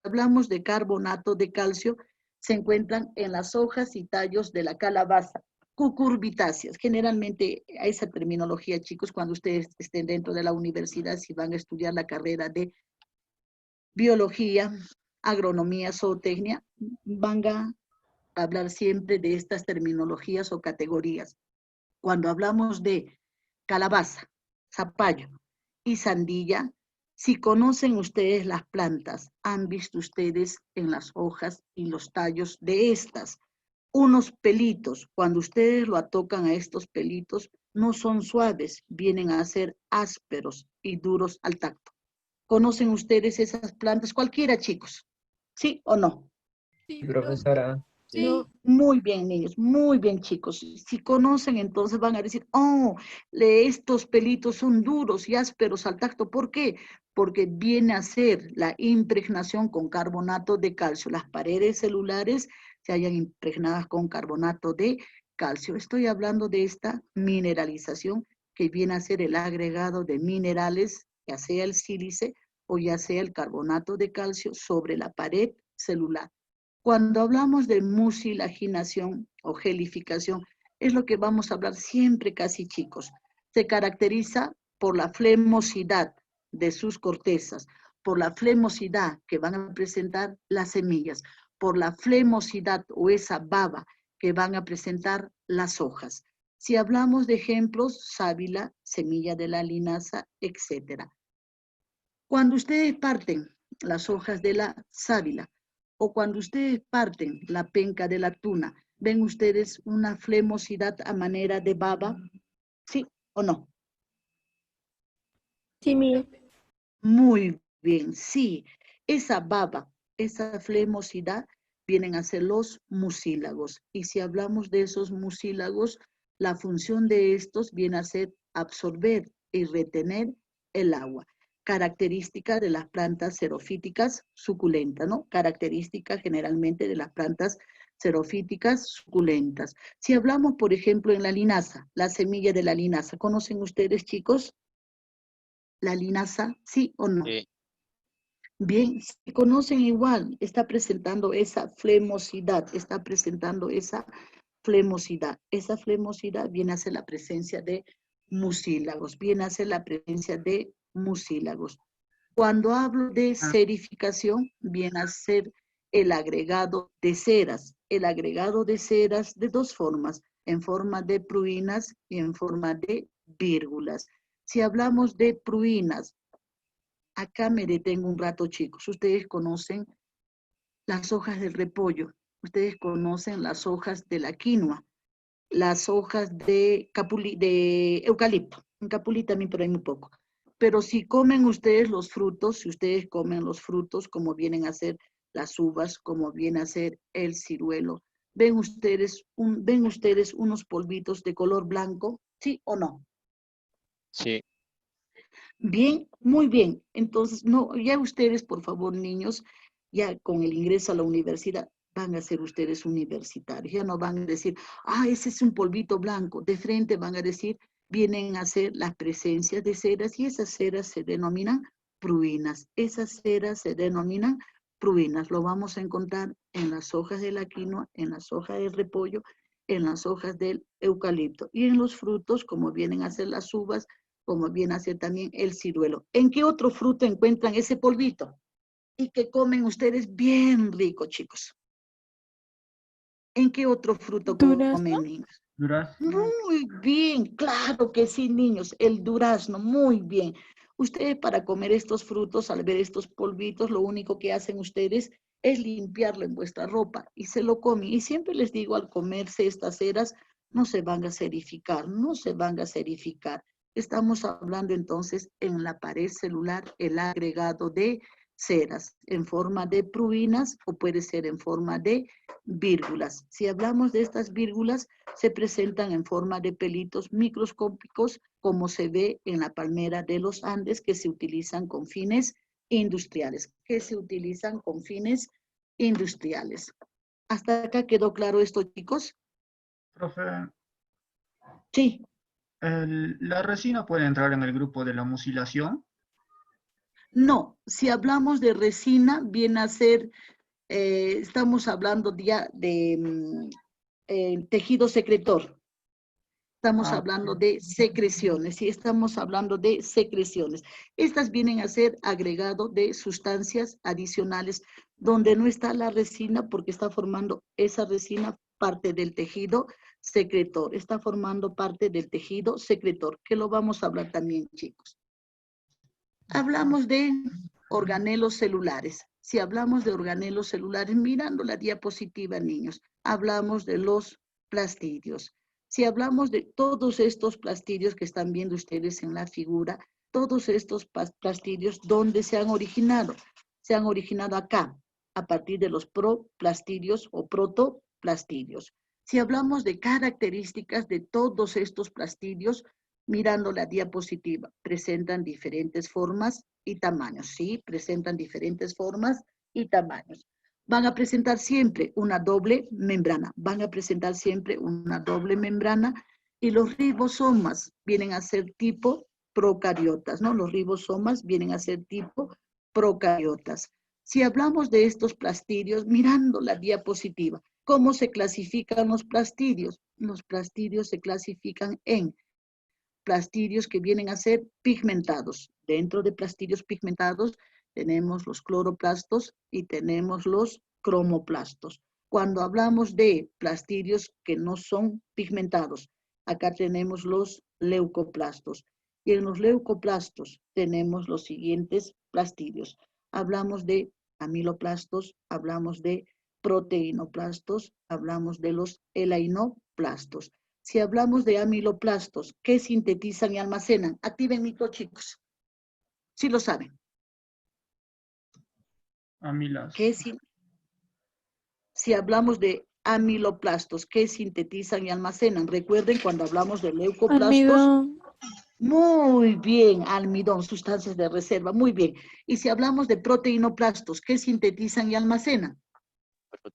hablamos de carbonato de calcio, se encuentran en las hojas y tallos de la calabaza, cucurbitáceas. Generalmente a esa terminología, chicos, cuando ustedes estén dentro de la universidad, si van a estudiar la carrera de biología, agronomía, zootecnia, van a hablar siempre de estas terminologías o categorías. Cuando hablamos de calabaza, zapallo y sandilla, si conocen ustedes las plantas, han visto ustedes en las hojas y los tallos de estas unos pelitos. Cuando ustedes lo tocan a estos pelitos, no son suaves, vienen a ser ásperos y duros al tacto. ¿Conocen ustedes esas plantas? Cualquiera, chicos. ¿Sí o no? Sí, Profesora, Sí. Muy bien, niños, muy bien, chicos. Si conocen, entonces van a decir, oh, estos pelitos son duros y ásperos al tacto. ¿Por qué? Porque viene a ser la impregnación con carbonato de calcio. Las paredes celulares se hayan impregnadas con carbonato de calcio. Estoy hablando de esta mineralización que viene a ser el agregado de minerales, ya sea el sílice o ya sea el carbonato de calcio sobre la pared celular. Cuando hablamos de mucilaginación o gelificación, es lo que vamos a hablar siempre casi, chicos. Se caracteriza por la flemosidad de sus cortezas, por la flemosidad que van a presentar las semillas, por la flemosidad o esa baba que van a presentar las hojas. Si hablamos de ejemplos, sábila, semilla de la linaza, etc. Cuando ustedes parten las hojas de la sábila, o cuando ustedes parten la penca de la tuna, ¿ven ustedes una flemosidad a manera de baba? ¿Sí o no? Sí, mi. Muy bien, sí. Esa baba, esa flemosidad, vienen a ser los mucílagos. Y si hablamos de esos mucílagos, la función de estos viene a ser absorber y retener el agua. Característica de las plantas xerofíticas suculentas, ¿no? Característica generalmente de las plantas xerofíticas suculentas. Si hablamos, por ejemplo, en la linaza, la semilla de la linaza, ¿conocen ustedes, chicos? La linaza, ¿sí o no? Sí. Bien, si conocen igual, está presentando esa flemosidad, está presentando esa flemosidad. Esa flemosidad viene a ser la presencia de mucílagos, viene a ser la presencia de mucílagos. Cuando hablo de serificación, viene a ser el agregado de ceras. El agregado de ceras de dos formas, en forma de pruinas y en forma de vírgulas. Si hablamos de pruinas, Acá me detengo un rato, chicos. Ustedes conocen las hojas del repollo, ustedes conocen las hojas de la quinoa, las hojas de eucalipto. En capulí también, pero hay muy poco. Pero si comen ustedes los frutos, si ustedes comen los frutos como vienen a ser las uvas, como viene a ser el ciruelo, ven ustedes unos polvitos de color blanco, ¿sí o no? Sí. Bien, muy bien. Entonces, no, ya ustedes, por favor, niños, ya con el ingreso a la universidad, van a ser ustedes universitarios. Ya no van a decir, ese es un polvito blanco. De frente van a decir, vienen a ser las presencias de ceras y esas ceras se denominan pruinas. Esas ceras se denominan pruinas. Lo vamos a encontrar en las hojas de la quinoa, en las hojas del repollo, en las hojas del eucalipto y en los frutos, como vienen a ser las uvas, como viene a ser también el ciruelo. ¿En qué otro fruto encuentran ese polvito? Y que comen ustedes bien rico, chicos. ¿En qué otro fruto Durazno. comen, niños? Durazno. Muy bien, claro que sí, niños. El durazno, muy bien. Ustedes para comer estos frutos, al ver estos polvitos, lo único que hacen ustedes es limpiarlo en vuestra ropa y se lo comen. Y siempre les digo, al comerse estas ceras, no se van a serificar, no se van a serificar. Estamos hablando entonces en la pared celular, el agregado de ceras en forma de pruinas o puede ser en forma de vírgulas. Si hablamos de estas vírgulas, se presentan en forma de pelitos microscópicos, como se ve en la palmera de los Andes, que se utilizan con fines industriales, ¿Hasta acá quedó claro esto, chicos? Profe, Sí. ¿la resina puede entrar en el grupo de la mucilación? No, si hablamos de resina, viene a ser, estamos hablando ya de tejido secretor. Estamos hablando de secreciones, sí, estamos hablando de secreciones. Estas vienen a ser agregado de sustancias adicionales donde no está la resina porque está formando esa resina parte del tejido secretor. Está formando parte del tejido secretor, que lo vamos a hablar también, chicos. Hablamos de organelos celulares. Si hablamos de organelos celulares, mirando la diapositiva, niños, hablamos de los plastidios. Si hablamos de todos estos plastidios que están viendo ustedes en la figura, todos estos plastidios, ¿dónde se han originado? Se han originado acá, a partir de los proplastidios o protoplastidios. Si hablamos de características de todos estos plastidios, mirando la diapositiva, presentan diferentes formas y tamaños, ¿sí? Presentan diferentes formas y tamaños. Van a presentar siempre una doble membrana, y los ribosomas vienen a ser tipo procariotas, ¿no? Los ribosomas vienen a ser tipo procariotas. Si hablamos de estos plastidios, mirando la diapositiva, ¿cómo se clasifican los plastidios? Los plastidios se clasifican en plastidios que vienen a ser pigmentados. Dentro de plastidios pigmentados tenemos los cloroplastos y tenemos los cromoplastos. Cuando hablamos de plastidios que no son pigmentados, acá tenemos los leucoplastos. Y en los leucoplastos tenemos los siguientes plastidios. Hablamos de amiloplastos, hablamos de proteinoplastos, hablamos de los elainoplastos. Si hablamos de amiloplastos, ¿qué sintetizan y almacenan? Activen micro, chicos. Sí lo saben. Amilas. Si hablamos de amiloplastos, ¿qué sintetizan y almacenan? Recuerden cuando hablamos de leucoplastos. Almidón. Muy bien, almidón, sustancias de reserva, muy bien. Y si hablamos de proteinoplastos, ¿qué sintetizan y almacenan?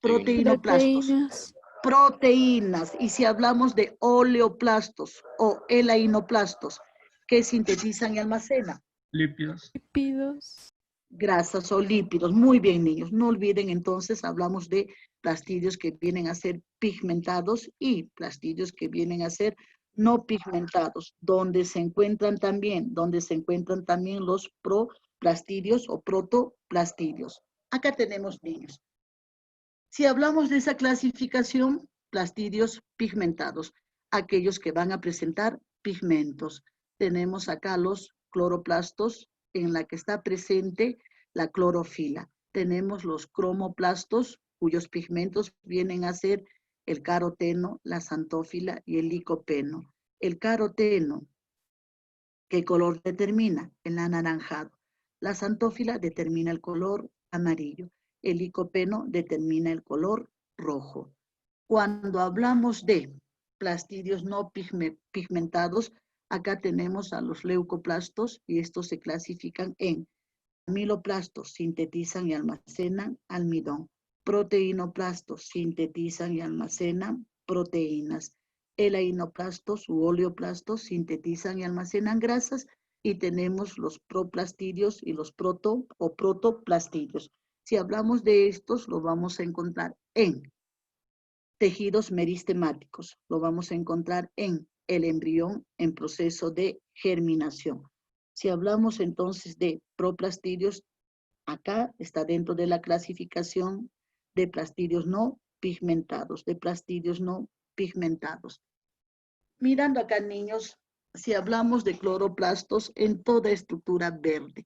Proteinoplastos. Proteínas. Y si hablamos de oleoplastos o elainoplastos, ¿qué sintetizan y almacenan? Lípidos. Lípidos. Grasas o lípidos. Muy bien, niños. No olviden, entonces, hablamos de plastidios que vienen a ser pigmentados y plastidios que vienen a ser no pigmentados, donde se encuentran también los proplastidios o protoplastidios. Acá tenemos, niños. Si hablamos de esa clasificación, plastidios pigmentados, aquellos que van a presentar pigmentos. Tenemos acá los cloroplastos, en la que está presente la clorofila. Tenemos los cromoplastos, cuyos pigmentos vienen a ser el caroteno, la xantófila y el licopeno. El caroteno, ¿qué color determina? El anaranjado. La xantófila determina el color amarillo. El licopeno determina el color rojo. Cuando hablamos de plastidios no pigmentados, acá tenemos a los leucoplastos y estos se clasifican en amiloplastos, sintetizan y almacenan almidón. Proteinoplastos, sintetizan y almacenan proteínas. Elainoplastos u oleoplastos, sintetizan y almacenan grasas. Y tenemos los proplastidios y los protoplastidios. Si hablamos de estos, lo vamos a encontrar en tejidos meristemáticos. Lo vamos a encontrar en el embrión en proceso de germinación. Si hablamos entonces de proplastidios, acá está dentro de la clasificación de plastidios no pigmentados, Mirando acá, niños, si hablamos de cloroplastos en toda estructura verde,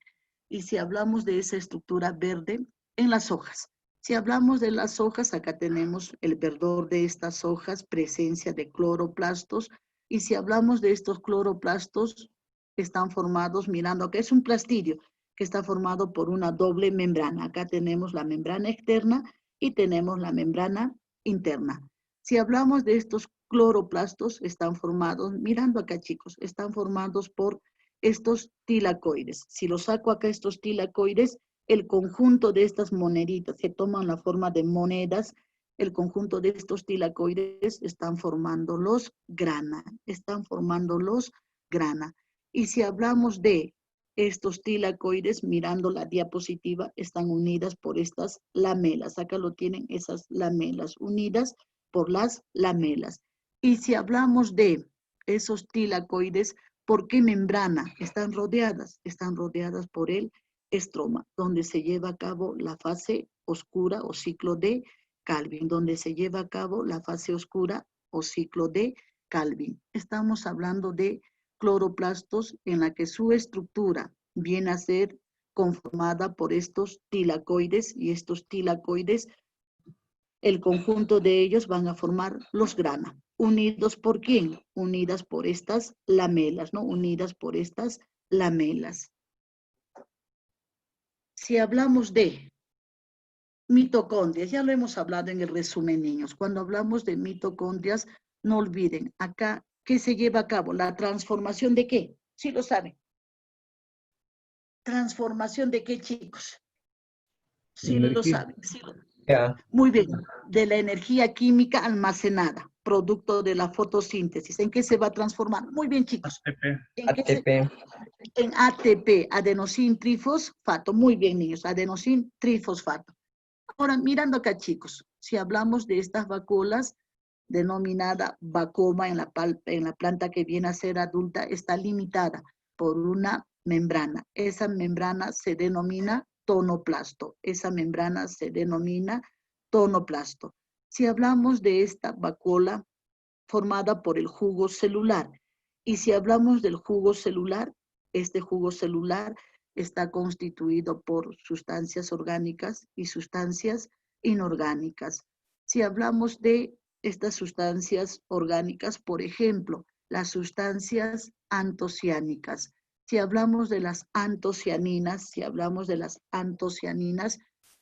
y si hablamos de esa estructura verde en las hojas. Si hablamos de las hojas, acá tenemos el verdor de estas hojas, presencia de cloroplastos, y si hablamos de estos cloroplastos, están formados, mirando acá, es un plastidio que está formado por una doble membrana. Acá tenemos la membrana externa y tenemos la membrana interna. Si hablamos de estos cloroplastos, están formados, mirando acá, chicos, están formados por estos tilacoides. Si los saco acá, estos tilacoides, el conjunto de estas moneditas que toman la forma de monedas, el conjunto de estos tilacoides están formando los grana, Y si hablamos de estos tilacoides, mirando la diapositiva, están unidas por estas lamelas. Acá lo tienen, esas lamelas, unidas por las lamelas. Y si hablamos de esos tilacoides, ¿por qué membrana? Están rodeadas por el estroma, donde se lleva a cabo la fase oscura o ciclo de Calvin, Estamos hablando de cloroplastos en la que su estructura viene a ser conformada por estos tilacoides, y estos tilacoides, el conjunto de ellos van a formar los grana. ¿Unidos por quién? Unidas por estas lamelas, ¿no? Unidas por estas lamelas. Si hablamos de mitocondrias, ya lo hemos hablado en el resumen, niños. Cuando hablamos de mitocondrias, no olviden, acá, ¿qué se lleva a cabo? ¿La transformación de qué? Sí lo saben. ¿Transformación de qué, chicos? Sí lo saben. Muy bien, de la energía química almacenada, producto de la fotosíntesis. ¿En qué se va a transformar? Muy bien, chicos. ATP. En ATP, adenosín trifosfato. Muy bien, niños, adenosín trifosfato. Ahora, mirando acá, chicos, si hablamos de estas vacuolas, denominada vacoma en la planta que viene a ser adulta, está limitada por una membrana. Esa membrana se denomina tonoplasto. Si hablamos de esta vacuola formada por el jugo celular, y si hablamos del jugo celular, este jugo celular está constituido por sustancias orgánicas y sustancias inorgánicas. Si hablamos de estas sustancias orgánicas, por ejemplo, las sustancias antociánicas. Si hablamos de las antocianinas,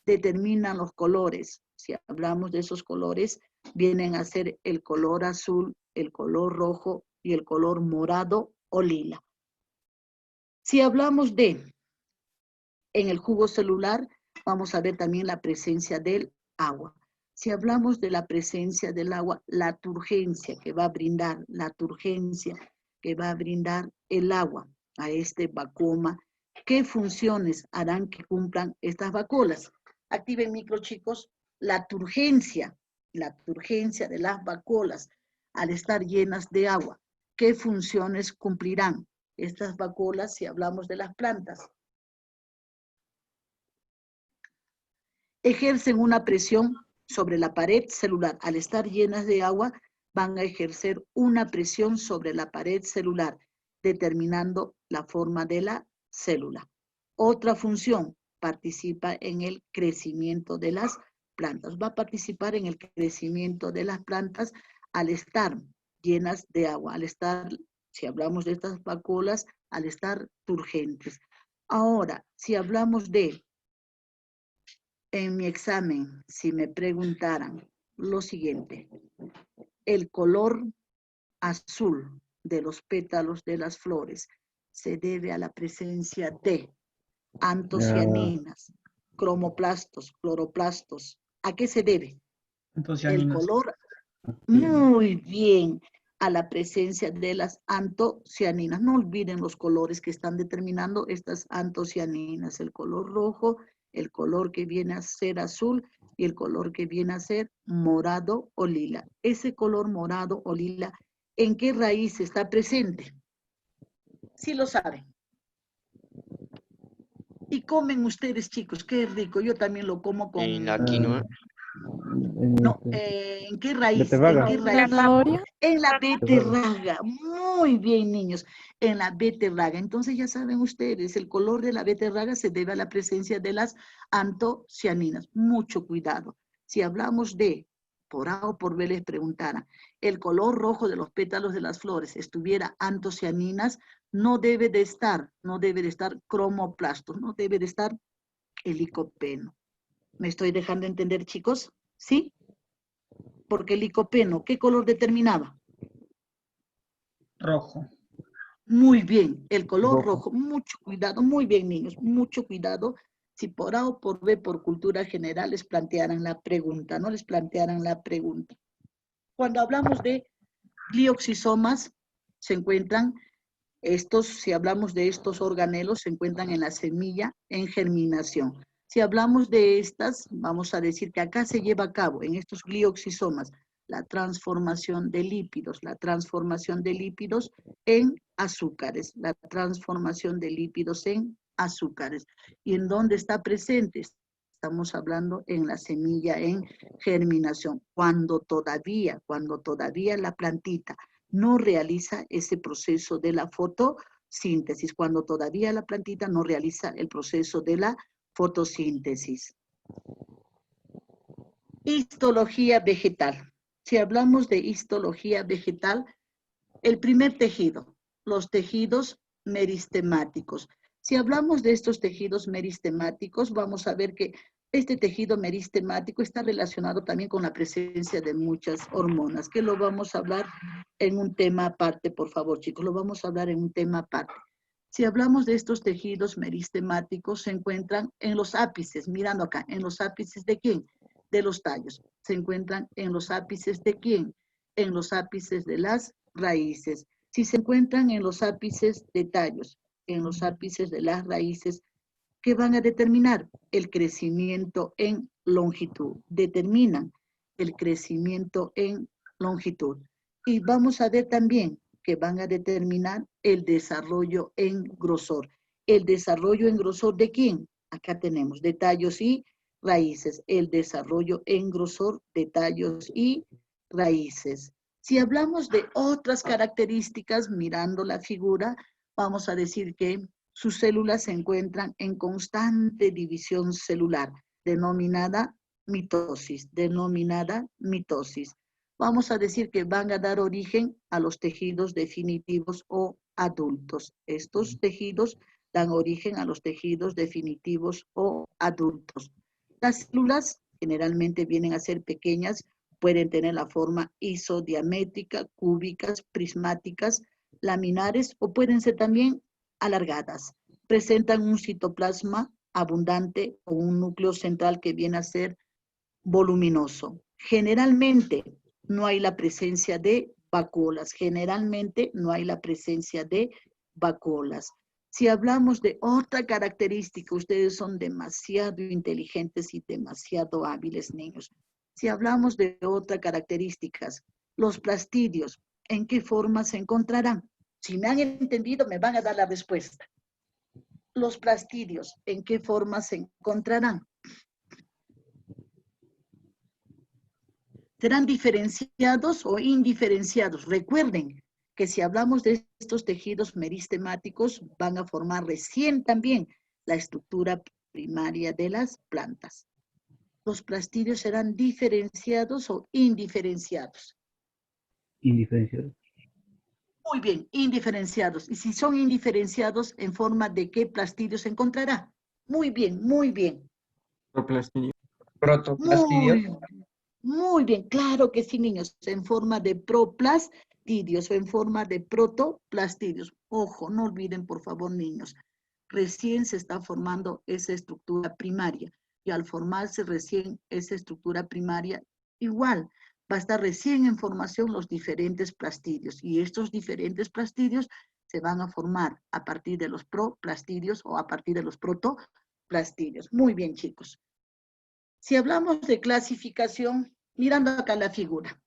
determinan los colores. Si hablamos de esos colores, vienen a ser el color azul, el color rojo y el color morado o lila. Si hablamos en el jugo celular, vamos a ver también la presencia del agua. Si hablamos de la presencia del agua, la turgencia que va a brindar el agua a este vacoma, ¿qué funciones harán que cumplan estas vacuolas? Activen micro, chicos. La turgencia de las vacuolas al estar llenas de agua, ¿qué funciones cumplirán estas vacuolas si hablamos de las plantas? Ejercen una presión sobre la pared celular. Al estar llenas de agua, van a ejercer una presión sobre la pared celular, determinando la forma de la célula. Otra función, participa en el crecimiento de las plantas. Va a participar en el crecimiento de las plantas al estar llenas de agua, al estar, si hablamos de estas vacuolas, al estar turgentes. Ahora, si hablamos de, en mi examen, si me preguntaran lo siguiente, el color azul de los pétalos de las flores se debe a la presencia de antocianinas, cromoplastos, cloroplastos. ¿A qué se debe? El Antocianinas. color, muy bien, a la presencia de las antocianinas. No olviden los colores que están determinando estas antocianinas, el color rojo, el color que viene a ser azul y el color que viene a ser morado o lila. Ese color morado o lila, ¿en qué raíz está presente? Sí lo saben. Y comen ustedes, chicos, qué rico. Yo también lo como con... En la quinoa. No, ¿en qué raíz? Beterraga. ¿En qué raíz? ¿Zanahoria? En la beterraga. Muy bien, niños. En la beterraga. Entonces ya saben ustedes, el color de la beterraga se debe a la presencia de las antocianinas. Mucho cuidado. Si hablamos de, por A o por B les preguntaran, el color rojo de los pétalos de las flores estuviera antocianinas, no debe de estar cromoplastos, no debe de estar el licopeno. ¿Me estoy dejando entender, chicos? ¿Sí? Porque el licopeno, ¿qué color determinaba? Rojo. Muy bien, el color rojo. Mucho cuidado, muy bien, niños, mucho cuidado. Si por A o por B, por cultura general, les plantearan la pregunta, no les plantearan la pregunta. Cuando hablamos de glioxisomas, se encuentran estos, si hablamos de estos organelos, se encuentran en la semilla en germinación. Si hablamos de estas, vamos a decir que acá se lleva a cabo, en estos glioxisomas, la transformación de lípidos en azúcares, la transformación de lípidos en azúcares. ¿Y en dónde está presente? Estamos hablando en la semilla en germinación, cuando todavía la plantita no realiza ese proceso de la fotosíntesis, cuando todavía la plantita no realiza el proceso de la fotosíntesis. Histología vegetal. Si hablamos de histología vegetal, el primer tejido, los tejidos meristemáticos. Si hablamos de estos tejidos meristemáticos, vamos a ver que este tejido meristemático está relacionado también con la presencia de muchas hormonas, que lo vamos a hablar en un tema aparte, por favor, chicos, lo vamos a hablar en un tema aparte. Si hablamos de estos tejidos meristemáticos, se encuentran en los ápices, mirando acá, ¿en los ápices de quién? De los tallos. Se encuentran en los ápices de quién? En los ápices de las raíces. Si se encuentran en los ápices de tallos, en los ápices de las raíces, ¿qué van a determinar? El crecimiento en longitud. Determinan el crecimiento en longitud. Y vamos a ver también que van a determinar el desarrollo en grosor. ¿El desarrollo en grosor de quién? Acá tenemos de tallos y raíces. El desarrollo en grosor de tallos y raíces. Si hablamos de otras características, mirando la figura, vamos a decir que sus células se encuentran en constante división celular, denominada mitosis, Vamos a decir que van a dar origen a los tejidos definitivos o adultos. Estos tejidos dan origen a los tejidos definitivos o adultos. Las células generalmente vienen a ser pequeñas, pueden tener la forma isodiamétrica, cúbicas, prismáticas, laminares o pueden ser también alargadas. Presentan un citoplasma abundante o un núcleo central que viene a ser voluminoso. Generalmente no hay la presencia de vacuolas. Si hablamos de otra característica, ustedes son demasiado inteligentes y demasiado hábiles, niños. Si hablamos de otras características, los plastidios, ¿en qué forma se encontrarán? Si me han entendido, me van a dar la respuesta. Los plastidios, ¿en qué forma se encontrarán? ¿Serán diferenciados o indiferenciados? Recuerden que si hablamos de estos tejidos meristemáticos, van a formar recién también, la estructura primaria de las plantas. ¿Los plastidios serán diferenciados o indiferenciados? Indiferenciado. Muy bien, indiferenciados. Y si son indiferenciados, ¿en forma de qué plastidio se encontrará? Muy bien, muy bien. Proplastidio. Protoplastidio. Muy bien, claro que sí, niños, en forma de proplastidios o en forma de protoplastidios. Ojo, no olviden, por favor, niños, recién se está formando esa estructura primaria y al formarse recién esa estructura primaria, igual, va a estar recién en formación los diferentes plastidios y estos diferentes plastidios se van a formar a partir de los proplastidios o a partir de los protoplastidios. Muy bien, chicos. Si hablamos de clasificación, mirando acá la figura,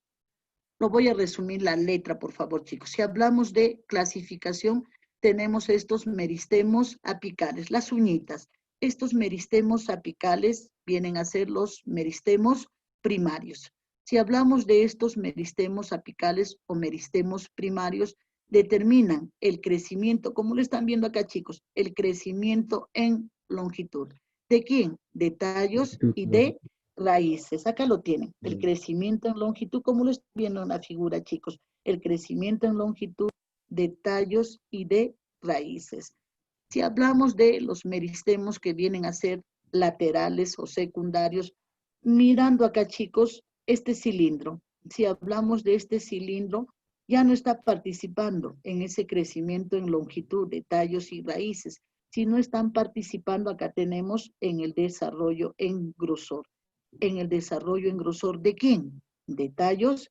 lo voy a resumir la letra, por favor, chicos. Si hablamos de clasificación, tenemos estos meristemos apicales, las uñitas. Estos meristemos apicales vienen a ser los meristemos primarios. Si hablamos de estos meristemos apicales o meristemos primarios, determinan el crecimiento, como lo están viendo acá, chicos, el crecimiento en longitud. ¿De quién? De tallos y de raíces. Acá lo tienen, el crecimiento en longitud, como lo están viendo en la figura, chicos. El crecimiento en longitud de tallos y de raíces. Si hablamos de los meristemos que vienen a ser laterales o secundarios, mirando acá, chicos, este cilindro. Si hablamos de este cilindro, ya no está participando en ese crecimiento en longitud de tallos y raíces. Si no están participando, acá tenemos en el desarrollo en grosor. En el desarrollo en grosor ¿de quién? De tallos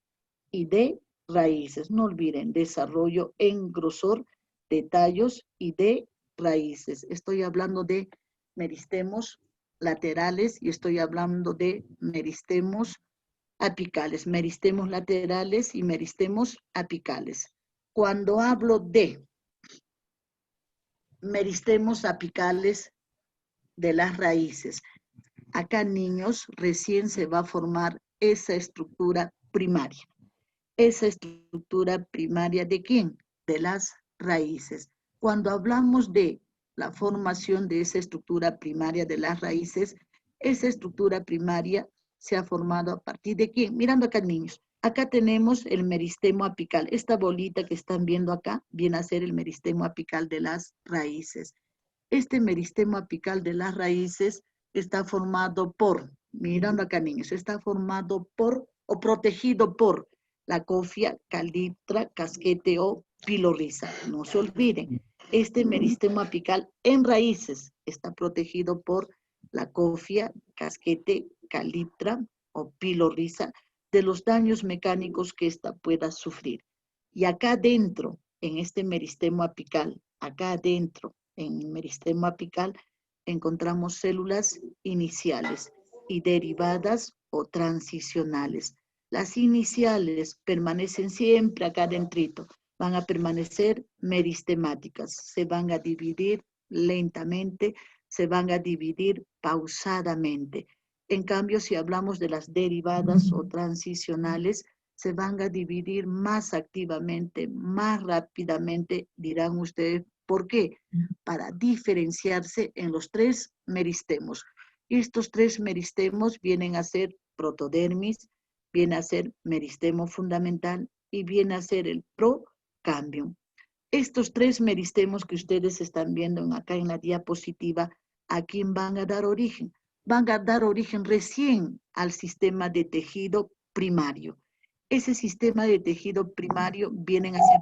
y de raíces. No olviden, desarrollo en grosor de tallos y de raíces. Estoy hablando de meristemos laterales y estoy hablando de meristemos apicales. Meristemos laterales y meristemos apicales. Cuando hablo de meristemos apicales de las raíces, acá, niños, recién se va a formar esa estructura primaria. Esa estructura primaria ¿de quién? De las raíces. Cuando hablamos de la formación de esa estructura primaria de las raíces, esa estructura primaria se ha formado a partir ¿de quién? Mirando acá, niños. Acá tenemos el meristemo apical. Esta bolita que están viendo acá viene a ser el meristemo apical de las raíces. Este meristemo apical de las raíces está formado por, mirando acá, niños, está formado por o protegido por la cofia, caliptra, casquete o pilorriza. No se olviden, este meristemo apical en raíces está protegido por la cofia, casquete, caliptra o pilorriza de los daños mecánicos que ésta pueda sufrir. Y acá adentro, en este meristemo apical, acá adentro, en el meristemo apical, encontramos células iniciales y derivadas o transicionales. Las iniciales permanecen siempre acá adentrito, van a permanecer meristemáticas, se van a dividir lentamente, se van a dividir pausadamente. En cambio, si hablamos de las derivadas o transicionales, se van a dividir más activamente, más rápidamente, dirán ustedes. ¿Por qué? Para diferenciarse en los tres meristemos. Estos tres meristemos vienen a ser protodermis, viene a ser meristemo fundamental y viene a ser el procambium. Estos tres meristemos que ustedes están viendo acá en la diapositiva, ¿a quién van a dar origen? Van a dar origen recién al sistema de tejido primario. Ese sistema de tejido primario vienen a ser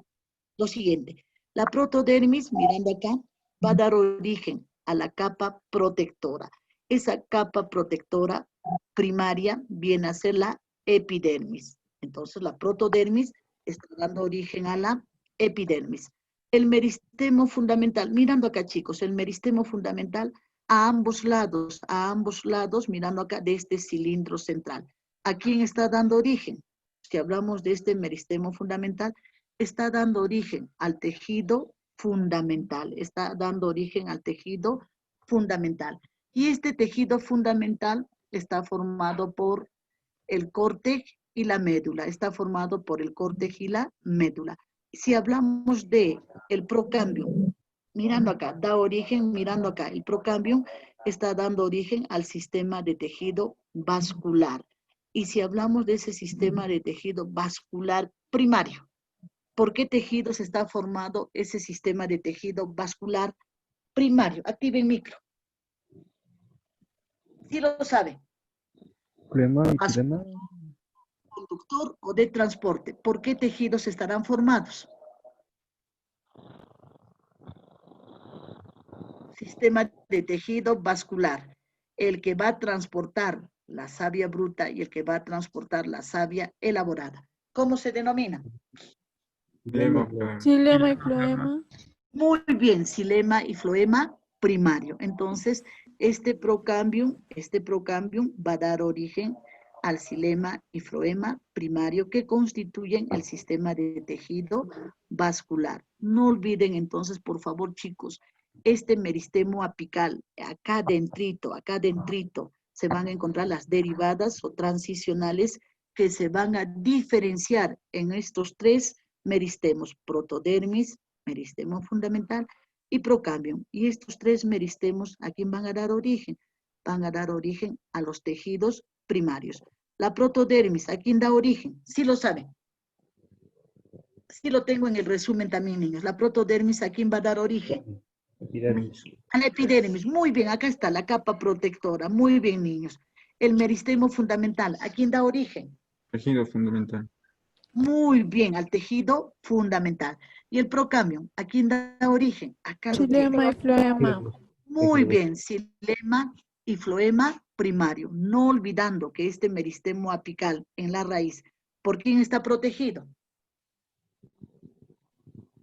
lo siguiente. La protodermis, mirando acá, va a dar origen a la capa protectora. Esa capa protectora primaria viene a ser la epidermis. Entonces, la protodermis está dando origen a la epidermis. El meristemo fundamental, mirando acá, chicos, el meristemo fundamental a ambos lados, mirando acá de este cilindro central. ¿A quién está dando origen? Si hablamos de este meristemo fundamental, está dando origen al tejido fundamental, está dando origen al tejido fundamental. Y este tejido fundamental está formado por el córtex y la médula, está formado por el córtex y la médula. Si hablamos de el procambium, mirando acá, da origen, mirando acá. El procambium está dando origen al sistema de tejido vascular. Y si hablamos de ese sistema de tejido vascular primario, ¿por qué tejidos está formado ese sistema de tejido vascular primario? Activen micro. ¿Sí lo saben? Flema y flema. Conductor o de transporte. ¿Por qué tejidos estarán formados? Sistema de tejido vascular. El que va a transportar la savia bruta y el que va a transportar la savia elaborada. ¿Cómo se denomina? Flema, flema. Xilema y floema. Muy bien, xilema y floema primario. Entonces, este procambium va a dar origen al xilema y floema primario que constituyen el sistema de tejido vascular. No olviden entonces, por favor, chicos, este meristemo apical, acá dentrito, se van a encontrar las derivadas o transicionales que se van a diferenciar en estos tres meristemos, protodermis, meristemo fundamental y procambium. Y estos tres meristemos, ¿a quién van a dar origen? Van a dar origen a los tejidos primarios. La protodermis, ¿a quién da origen? Sí lo saben. Sí lo tengo en el resumen también, niños. La protodermis, ¿a quién va a dar origen? Epidermis. A la epidermis. Muy bien, acá está la capa protectora. Muy bien, niños. El meristemo fundamental, ¿a quién da origen? Tejido fundamental. Muy bien, al tejido fundamental. Y el procambium, ¿a quién da origen? Acá lo Xilema tengo. y floema. Muy bien, xilema y floema primario. No olvidando que este meristemo apical en la raíz, ¿por quién está protegido?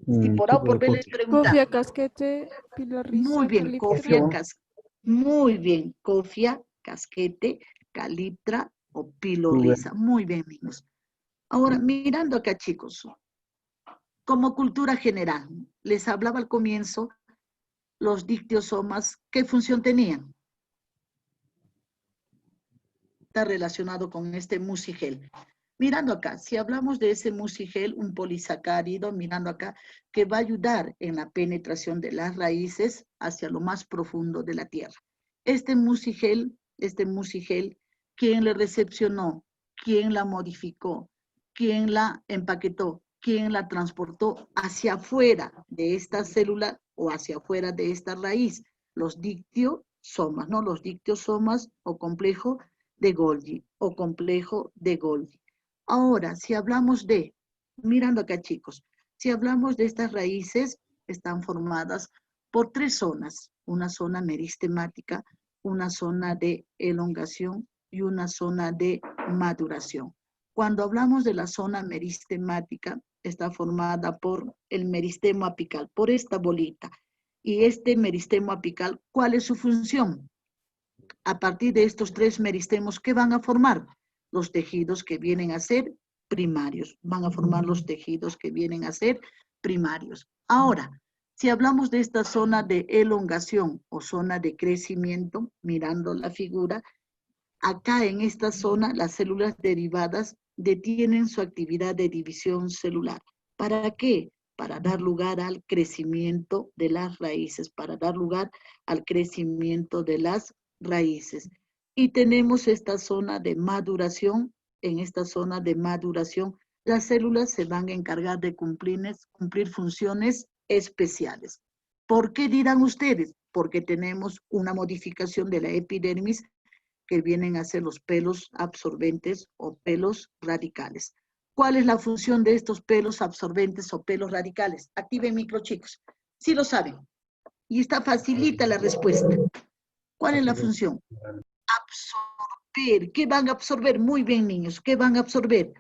Si por A o por B les preguntan. Cofia, casquete, pilar Muy risa, bien, caliptra. cofia, muy bien, cofia, casquete, caliptra o pilorrisa. Muy bien, niños. Ahora, mirando acá, chicos, como cultura general, les hablaba al comienzo, los dictiosomas, ¿qué función tenían? Está relacionado con este mucigel. Mirando acá, si hablamos de ese mucigel, un polisacárido, mirando acá, que va a ayudar en la penetración de las raíces hacia lo más profundo de la tierra. Este mucigel, ¿quién le recepcionó? ¿Quién la modificó? ¿Quién la empaquetó? ¿Quién la transportó hacia afuera de esta célula o hacia afuera de esta raíz? Los dictiosomas, ¿no? Los dictiosomas o complejo de Golgi o complejo de Golgi. Ahora, si hablamos de, mirando acá chicos, si hablamos de estas raíces, están formadas por tres zonas, una zona meristemática, una zona de elongación y una zona de maduración. Cuando hablamos de la zona meristemática, está formada por el meristemo apical, por esta bolita. Y este meristemo apical, ¿cuál es su función? A partir de estos tres meristemos, ¿qué van a formar? Los tejidos que vienen a ser primarios. Van a formar los tejidos que vienen a ser primarios. Ahora, si hablamos de esta zona de elongación o zona de crecimiento, mirando la figura, acá en esta zona las células derivadas detienen su actividad de división celular. ¿Para qué? Para dar lugar al crecimiento de las raíces, para dar lugar al crecimiento de las raíces. Y tenemos esta zona de maduración. En esta zona de maduración, las células se van a encargar de cumplir funciones especiales. ¿Por qué dirán ustedes? Porque tenemos una modificación de la epidermis que vienen a ser los pelos absorbentes o pelos radicales. ¿Cuál es la función de estos pelos absorbentes o pelos radicales? Activen micro, chicos. Sí lo saben. Y está facilita la respuesta. ¿Cuál es la función? Absorber. ¿Qué van a absorber? Muy bien, niños. ¿Qué van a absorber?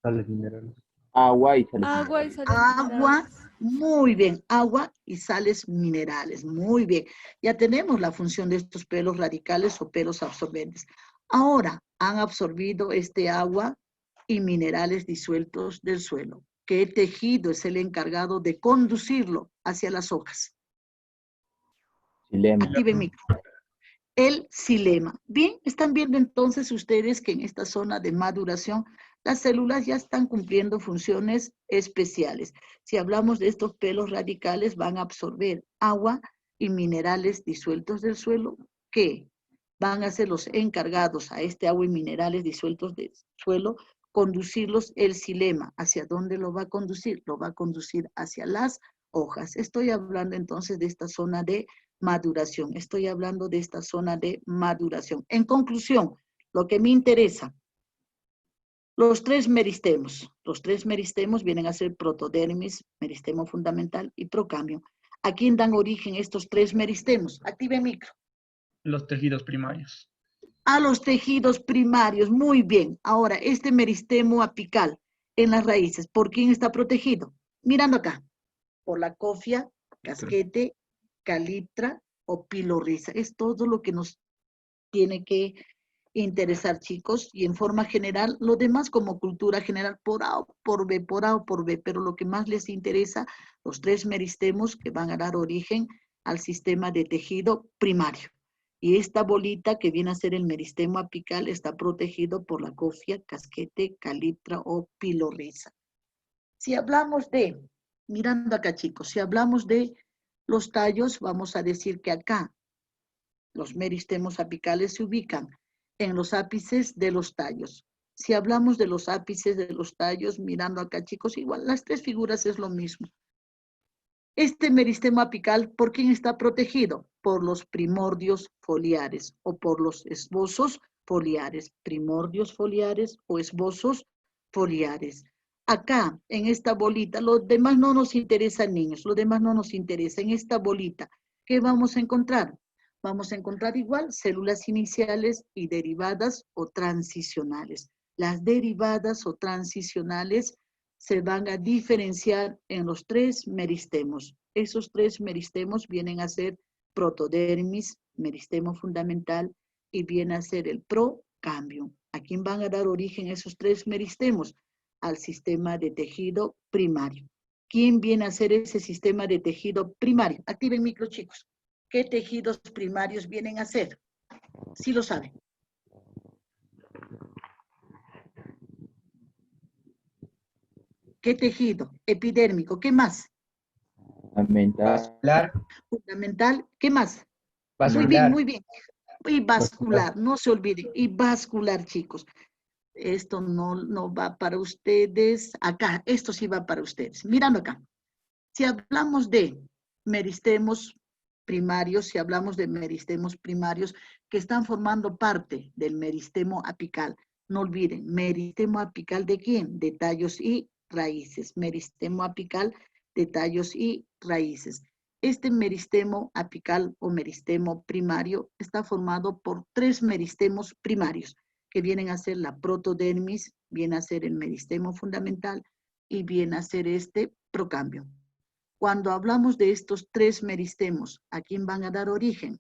Sales minerales. Agua y sales Agua y minerales. sales Agua, minerales. muy bien, agua y sales minerales, muy bien. Ya tenemos la función de estos pelos radicales o pelos absorbentes. Ahora han absorbido este agua y minerales disueltos del suelo. ¿Qué tejido es el encargado de conducirlo hacia las hojas? Xilema. Activen micro. El xilema. Bien, están viendo entonces ustedes que en esta zona de maduración las células ya están cumpliendo funciones especiales. Si hablamos de estos pelos radicales, van a absorber agua y minerales disueltos del suelo, que van a ser los encargados a este agua y minerales disueltos del suelo, conducirlos el xilema. ¿Hacia dónde lo va a conducir? Lo va a conducir hacia las hojas. Estoy hablando entonces de esta zona de maduración. Estoy hablando de esta zona de maduración. En conclusión, lo que me interesa, los tres meristemos. Los tres meristemos vienen a ser protodermis, meristemo fundamental y procambio. ¿A quién dan origen estos tres meristemos? Active micro. Los tejidos primarios. A los tejidos primarios, muy bien. Ahora, este meristemo apical en las raíces, ¿por quién está protegido? Mirando acá, por la cofia, casquete, caliptra o pilorriza. Es todo lo que nos tiene que interesar, chicos, y en forma general, lo demás como cultura general, por A o por B, por A o por B, pero lo que más les interesa, los tres meristemos que van a dar origen al sistema de tejido primario. Y esta bolita que viene a ser el meristemo apical está protegido por la cofia, casquete, caliptra o pilorriza. Si hablamos de, mirando acá, chicos, si hablamos de los tallos, vamos a decir que acá los meristemos apicales se ubican en los ápices de los tallos. Si hablamos de los ápices de los tallos, mirando acá, chicos, igual las tres figuras es lo mismo. Este meristemo apical, ¿por quién está protegido? Por los primordios foliares o por los esbozos foliares. Primordios foliares o esbozos foliares. Acá, en esta bolita, lo demás no nos interesa, niños, lo demás no nos interesa. En esta bolita, ¿qué vamos a encontrar? Vamos a encontrar igual células iniciales y derivadas o transicionales. Las derivadas o transicionales se van a diferenciar en los tres meristemos. Esos tres meristemos vienen a ser protodermis, meristemo fundamental, y viene a ser el procambio. ¿A quién van a dar origen esos tres meristemos? Al sistema de tejido primario. ¿Quién viene a ser ese sistema de tejido primario? Activen micro, chicos. ¿Qué tejidos primarios vienen a ser? Sí lo saben. ¿Qué tejido? Epidérmico. ¿Qué más? Fundamental. Fundamental. ¿Qué más? Vascular. Muy bien, muy bien. Y vascular, no se olviden. Y vascular, chicos. Esto no va para ustedes. Acá, esto sí va para ustedes. Mirando acá. Si hablamos de meristemos primarios, si hablamos de meristemos primarios que están formando parte del meristemo apical, no olviden, meristemo apical ¿de quién? De tallos y raíces. Meristemo apical de tallos y raíces. Este meristemo apical o meristemo primario está formado por tres meristemos primarios, que vienen a ser la protodermis, viene a ser el meristemo fundamental y viene a ser este procambio. Cuando hablamos de estos tres meristemos, ¿a quién van a dar origen?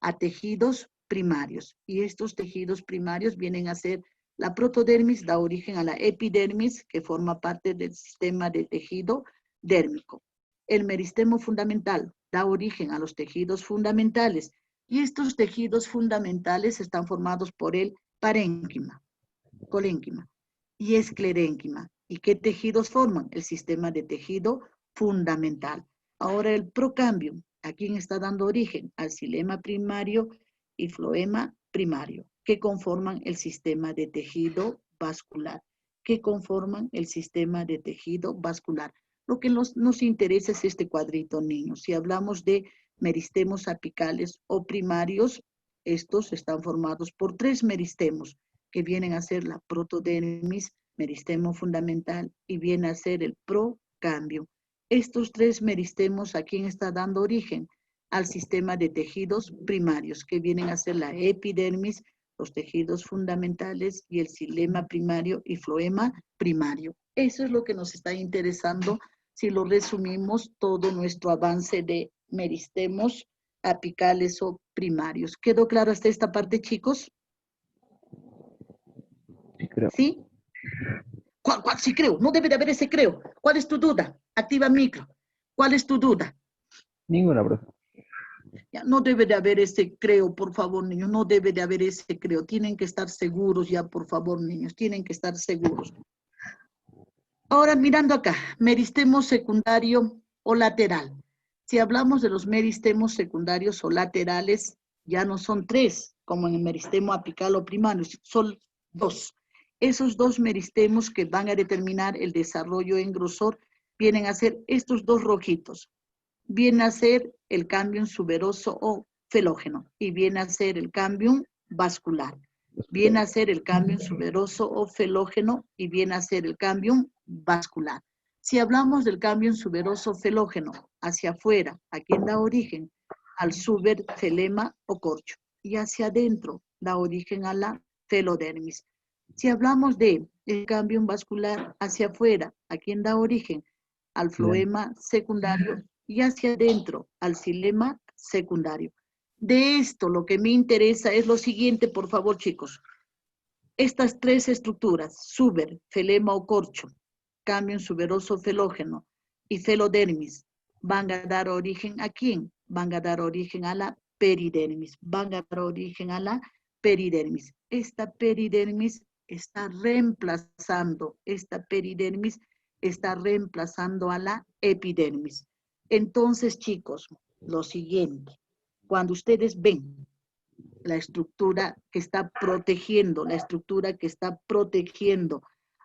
A tejidos primarios. Y estos tejidos primarios vienen a ser la protodermis, da origen a la epidermis, que forma parte del sistema de tejido dérmico. El meristemo fundamental da origen a los tejidos fundamentales. Y estos tejidos fundamentales están formados por el parénquima, colénquima y esclerénquima. ¿Y qué tejidos forman? El sistema de tejido fundamental. Ahora el procambio, ¿a quién está dando origen? Al xilema primario y floema primario, que conforman el sistema de tejido vascular, que conforman el sistema de tejido vascular. Lo que nos interesa es este cuadrito, niños. Si hablamos de meristemos apicales o primarios, estos están formados por tres meristemos, que vienen a ser la protodermis, meristemo fundamental, y viene a ser el procambio. Estos tres meristemos, ¿a quién está dando origen? Al sistema de tejidos primarios, que vienen a ser la epidermis, los tejidos fundamentales y el xilema primario y floema primario. Eso es lo que nos está interesando si lo resumimos todo nuestro avance de meristemos apicales o primarios. ¿Quedó claro hasta esta parte, chicos? Sí, creo. ¿Sí? ¿Cuál? Sí creo, no debe de haber ese creo. ¿Cuál es tu duda? Activa micro. ¿Cuál es tu duda? Ninguna, profe. Ya, no debe de haber ese creo, por favor, niños, no debe de haber ese creo. Tienen que estar seguros ya, por favor, niños, tienen que estar seguros. Ahora, mirando acá, meristemo secundario o lateral. Si hablamos de los meristemos secundarios o laterales, ya no son 3, como en el meristemo apical o primario, son 2. Esos 2 meristemos que van a determinar el desarrollo en grosor vienen a ser estos 2 rojitos. Viene a ser el cambium suberoso o felógeno y viene a ser el cambium vascular. Viene a ser el cambium suberoso o felógeno y viene a ser el cambium vascular. Si hablamos del cambium suberoso felógeno hacia afuera, ¿a quién da origen? Al suber, felema o corcho. Y hacia adentro da origen a la felodermis. Si hablamos de el cambium vascular hacia afuera, ¿a quién da origen? Al floema secundario y hacia adentro, al xilema secundario. De esto lo que me interesa es lo siguiente, por favor, chicos. Estas 3 estructuras, suber, felema o corcho, cambium suberoso felógeno y felodermis, van a dar origen ¿a quién? Van a dar origen a la peridermis. Van a dar origen a la peridermis. Esta peridermis está reemplazando a la epidermis. Entonces, chicos, lo siguiente, cuando ustedes ven la estructura que está protegiendo,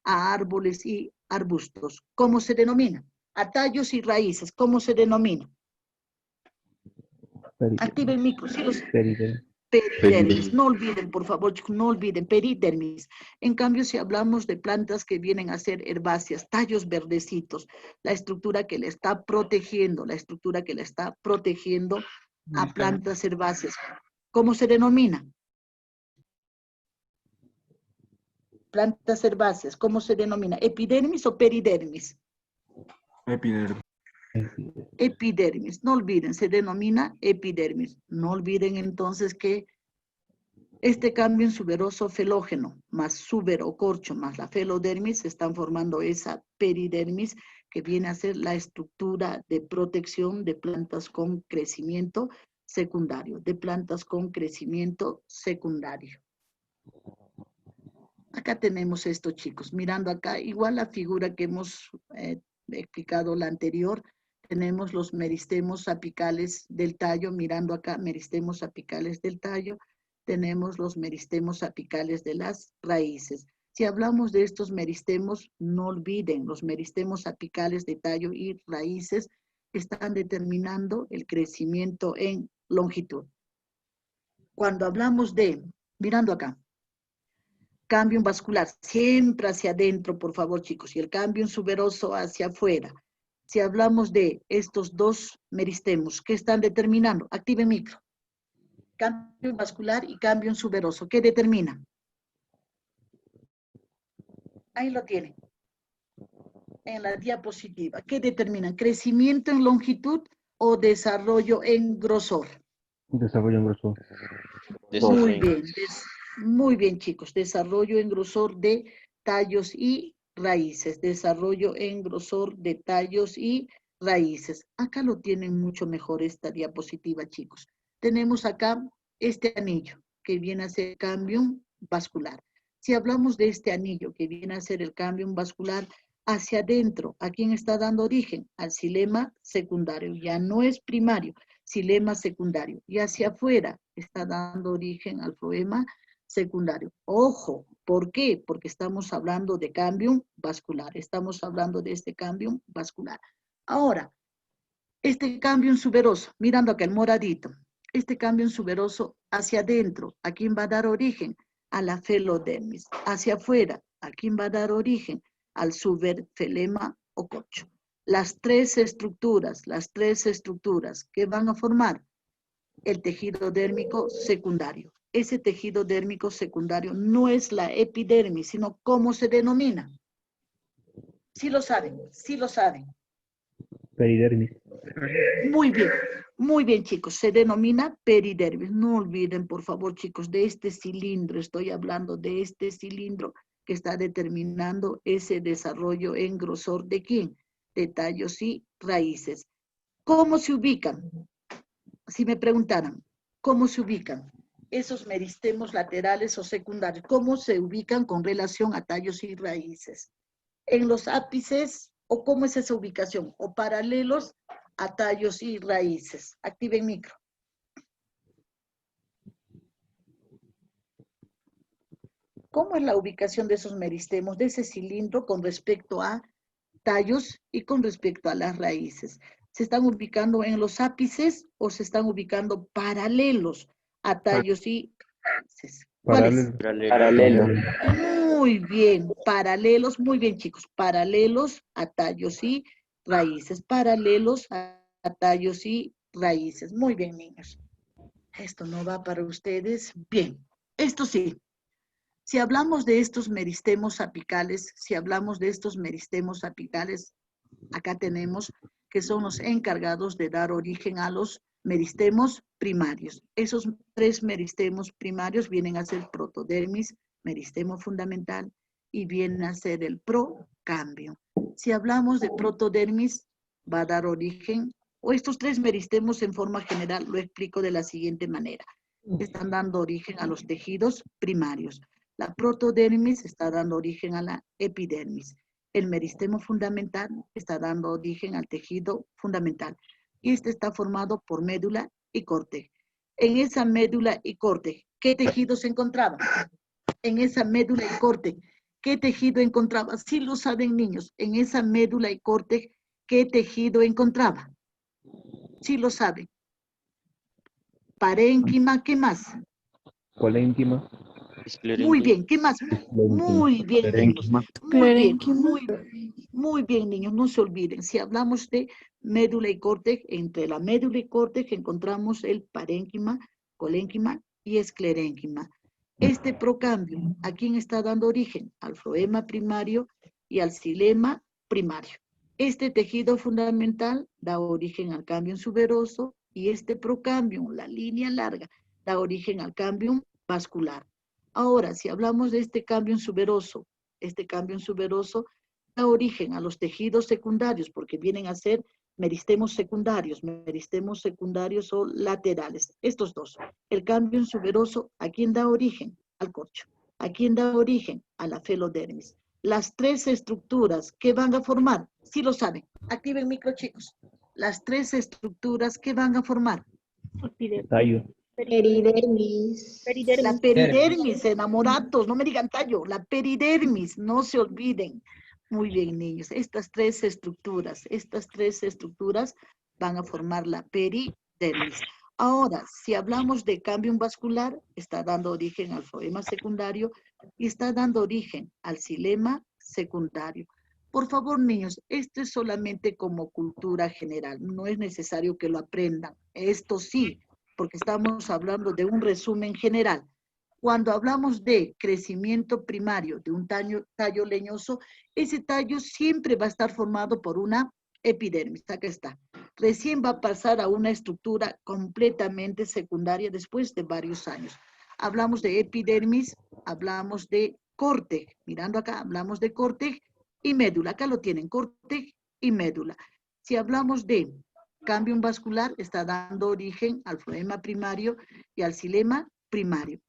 a árboles y arbustos, ¿cómo se denomina? A tallos y raíces, ¿cómo se denomina? Active el micro, sí los... Peridermis. Peridermis, no olviden, por favor, chicos, no olviden, peridermis. En cambio, si hablamos de plantas que vienen a ser herbáceas, tallos verdecitos, la estructura que le está protegiendo, a plantas herbáceas, ¿cómo se denomina? Plantas herbáceas, ¿cómo se denomina? ¿Epidermis o peridermis? Epidermis. Epidermis, no olviden, se denomina epidermis. No olviden entonces que este cambio en suberoso felógeno, más suber o corcho, más la felodermis, están formando esa peridermis que viene a ser la estructura de protección de plantas con crecimiento secundario, Acá tenemos esto, chicos. Mirando acá, igual la figura que hemos explicado la anterior, tenemos los meristemos apicales del tallo. Mirando acá, meristemos apicales del tallo. Tenemos los meristemos apicales de las raíces. Si hablamos de estos meristemos, no olviden, los meristemos apicales de tallo y raíces están determinando el crecimiento en longitud. Cuando hablamos de, mirando acá, cambium vascular, siempre hacia adentro, por favor, chicos, y el cambium suberoso hacia afuera. Si hablamos de estos 2 meristemos, ¿qué están determinando? Active micro. Cambium vascular y cambium suberoso, ¿qué determina? Ahí lo tienen. En la diapositiva. ¿Qué determinan? ¿Crecimiento en longitud o desarrollo en grosor? Desarrollo en grosor. Muy bien. Muy bien, chicos. Desarrollo en grosor de tallos y raíces. Desarrollo en grosor de tallos y raíces. Acá lo tienen mucho mejor esta diapositiva, chicos. Tenemos acá este anillo que viene a ser cambium vascular. Si hablamos de este anillo que viene a ser el cambium vascular, hacia adentro, ¿a quién está dando origen? Al xilema secundario. Ya no es primario, xilema secundario. Y hacia afuera está dando origen al floema secundario. Ojo, ¿por qué? Porque estamos hablando de cambium vascular. Estamos hablando de este cambium vascular. Ahora, este cambium suberoso, mirando acá el moradito, este cambium suberoso hacia adentro, ¿a quién va a dar origen? A la felodermis. Hacia afuera, ¿a quién va a dar origen? Al suber, felema o corcho. Las 3 estructuras que van a formar el tejido dérmico secundario. Ese tejido dérmico secundario no es la epidermis, sino ¿cómo se denomina? Sí lo saben. Peridermis. Muy bien, chicos, se denomina peridermis. No olviden, por favor, chicos, de este cilindro, estoy hablando de este cilindro que está determinando ese desarrollo en grosor de quién? De tallos y raíces. ¿Cómo se ubican? si me preguntaran, ¿cómo se ubican esos meristemos laterales o secundarios? ¿Cómo se ubican con relación a tallos y raíces? ¿En los ápices o cómo es esa ubicación? ¿O paralelos a tallos y raíces? Activen micro. ¿Cómo es la ubicación de esos meristemos, de ese cilindro con respecto a tallos y con respecto a las raíces? ¿Se están ubicando en los ápices o se están ubicando paralelos a tallos y raíces? ¿Cuáles? Paralelo. Muy bien, paralelos, muy bien chicos, paralelos a tallos y raíces, paralelos a tallos y raíces. Muy bien, niños. Esto no va para ustedes. Bien, esto sí. Si hablamos de estos meristemos apicales, acá tenemos que son los encargados de dar origen a los meristemos primarios. Esos 3 meristemos primarios vienen a ser protodermis, meristemo fundamental, y vienen a ser el procambio. Si hablamos de protodermis, va a dar origen, o estos 3 meristemos en forma general, lo explico de la siguiente manera. Están dando origen a los tejidos primarios. La protodermis está dando origen a la epidermis. El meristemo fundamental está dando origen al tejido fundamental. Y este está formado por médula y córtex. En esa médula y córtex, ¿qué tejido se encontraba? En esa médula y córtex, ¿qué tejido encontraba? Sí lo saben, niños. En esa médula y córtex, ¿qué tejido encontraba? Sí lo saben. Parénquima, ¿qué más? Colénquima. Muy bien, ¿qué más? Muy bien, niños. Muy bien, Clerénquima. muy bien, niños. No se olviden. Si hablamos de médula y córtex, entre la médula y córtex encontramos el parénquima, colénquima y esclerénquima. Este procambio, ¿a quién está dando origen? Al floema primario y al xilema primario. Este tejido fundamental da origen al cámbium suberoso y este procambium, la línea larga, da origen al cámbium vascular. Ahora, si hablamos de este cámbium suberoso da origen a los tejidos secundarios porque vienen a ser meristemos secundarios o laterales. Estos dos. El cámbium suberoso, ¿a quién da origen? Al corcho. ¿A quién da origen? A la felodermis. Las 3 estructuras que van a formar, sí lo saben. Activen micro, chicos. Las 3 estructuras que van a formar. Tallo. Peridermis. La peridermis, enamorados, no me digan tallo, la peridermis, no se olviden. Muy bien, niños, estas tres estructuras van a formar la peridermis. Ahora, si hablamos de cámbium vascular, está dando origen al floema secundario y está dando origen al xilema secundario. Por favor, niños, esto es solamente como cultura general, no es necesario que lo aprendan. Esto sí, porque estamos hablando de un resumen general. Cuando hablamos de crecimiento primario de un tallo leñoso, ese tallo siempre va a estar formado por una epidermis. Acá está. Recién va a pasar a una estructura completamente secundaria después de varios años. Hablamos de epidermis, hablamos de córtex. Mirando acá, hablamos de córtex y médula. Acá lo tienen, córtex y médula. Si hablamos de cámbium vascular, está dando origen al floema primario y al xilema primario.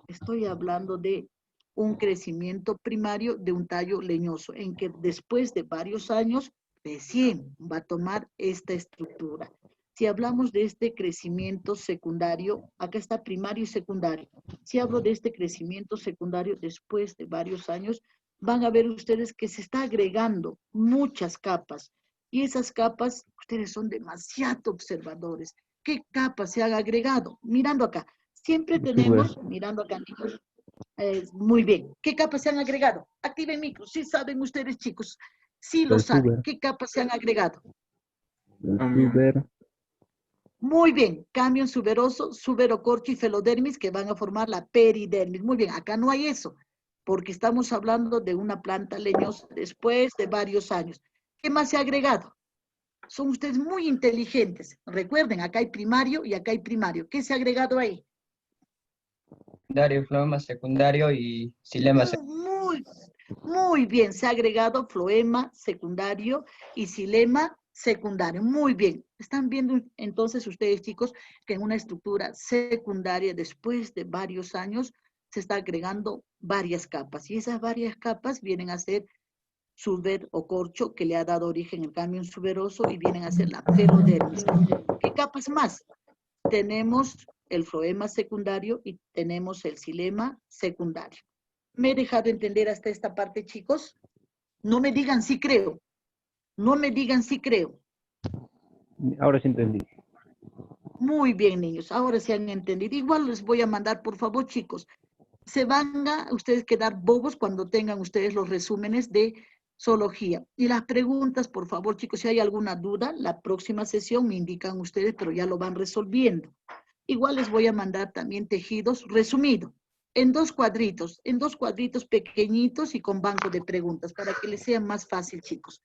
Estoy hablando de un crecimiento primario de un tallo leñoso, en que después de varios años recién va a tomar esta estructura. Si hablamos de este crecimiento secundario, acá está primario y secundario. Si hablo de este crecimiento secundario después de varios años, van a ver ustedes que se está agregando muchas capas. Y esas capas, ustedes son demasiado observadores. ¿Qué capas se han agregado? Mirando acá. Siempre tenemos, mirando acá, chicos, muy bien. ¿Qué capas se han agregado? Activen micro. Sí saben ustedes, chicos. Sí lo saben. ¿Qué capas se han agregado? Suber. Muy bien. Cámbium suberoso, suberocorcho y felodermis que van a formar la peridermis. Muy bien. Acá no hay eso, porque estamos hablando de una planta leñosa después de varios años. ¿Qué más se ha agregado? Son ustedes muy inteligentes. Recuerden, acá hay primario y acá hay primario. ¿Qué se ha agregado ahí? Secundario, floema secundario y xilema secundario. Muy bien, se ha agregado floema secundario y xilema secundario. Muy bien. Están viendo entonces ustedes, chicos, que en una estructura secundaria, después de varios años, se está agregando varias capas. Y esas varias capas vienen a ser suber o corcho, que le ha dado origen al cambio suberoso, y vienen a ser la pelodermis. ¿Qué capas más? Tenemos el floema secundario y tenemos el xilema secundario. ¿Me he dejado entender hasta esta parte, chicos? No me digan sí creo. No me digan sí creo. Ahora sí entendí. Muy bien, niños. Ahora se han entendido. Igual les voy a mandar, por favor, chicos. Se van a ustedes quedar bobos cuando tengan ustedes los resúmenes de zoología. Y las preguntas, por favor, chicos, si hay alguna duda, la próxima sesión me indican ustedes, pero ya lo van resolviendo. Igual les voy a mandar también tejidos resumido, en dos cuadritos pequeñitos y con banco de preguntas, para que les sea más fácil, chicos.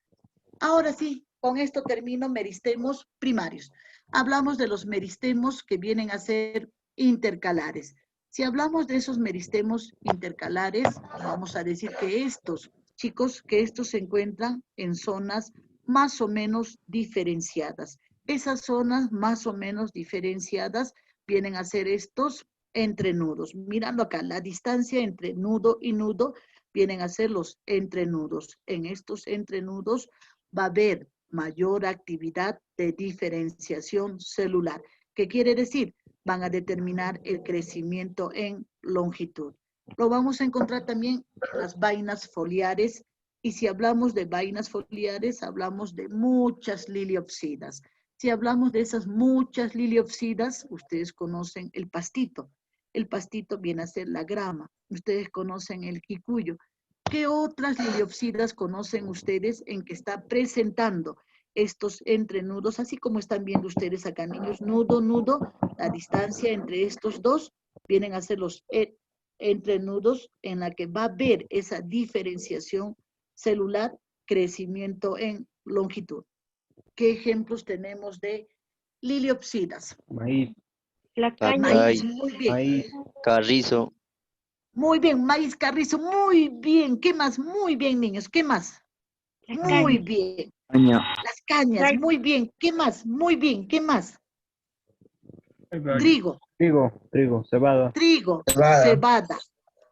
Ahora sí, con esto termino meristemos primarios. Hablamos de los meristemos que vienen a ser intercalares. Si hablamos de esos meristemos intercalares, vamos a decir que estos, chicos, que estos se encuentran en zonas más o menos diferenciadas. Esas zonas más o menos diferenciadas vienen a ser estos entrenudos. Mirando acá, la distancia entre nudo y nudo vienen a ser los entrenudos. En estos entrenudos va a haber mayor actividad de diferenciación celular. ¿Qué quiere decir? Van a determinar el crecimiento en longitud. Lo vamos a encontrar también en las vainas foliares, y si hablamos de vainas foliares, hablamos de muchas liliopsidas. Si hablamos de esas muchas liliopsidas, ustedes conocen el pastito. El pastito viene a ser la grama. Ustedes conocen el quicuyo. ¿Qué otras liliopsidas conocen ustedes en que está presentando estos entrenudos, así como están viendo ustedes acá, niños? Nudo, nudo, la distancia entre estos dos vienen a ser los entrenudos en la que va a haber esa diferenciación celular, crecimiento en longitud. ¿Qué ejemplos tenemos de liliopsidas? Maíz, La caña. Maíz, muy bien. maíz, Carrizo, Muy bien, maíz, carrizo, muy bien. ¿Qué más? Muy bien, niños. ¿Qué más? La Muy caña. bien. caña, Las cañas, muy bien. ¿Qué más? Muy bien. ¿Qué más? Hay varios. Trigo, trigo, cebada, trigo, Cebada. cebada,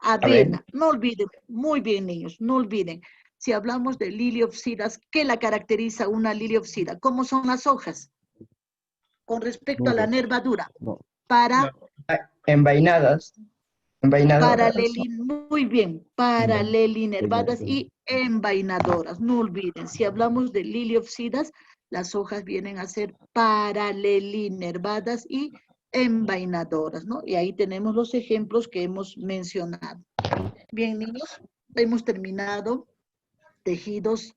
avena. No olviden, muy bien, niños, no olviden. Si hablamos de liliopsidas, ¿qué la caracteriza una liliopsida? ¿Cómo son las hojas? Con respecto a la nudo. nervadura. No, Para Envainadas. Envainadoras. muy bien, paralelinervadas y envainadoras. No olviden, si hablamos de liliopsidas, las hojas vienen a ser paralelinervadas y envainadoras, ¿no? Y ahí tenemos los ejemplos que hemos mencionado. Bien, niños, hemos terminado tejidos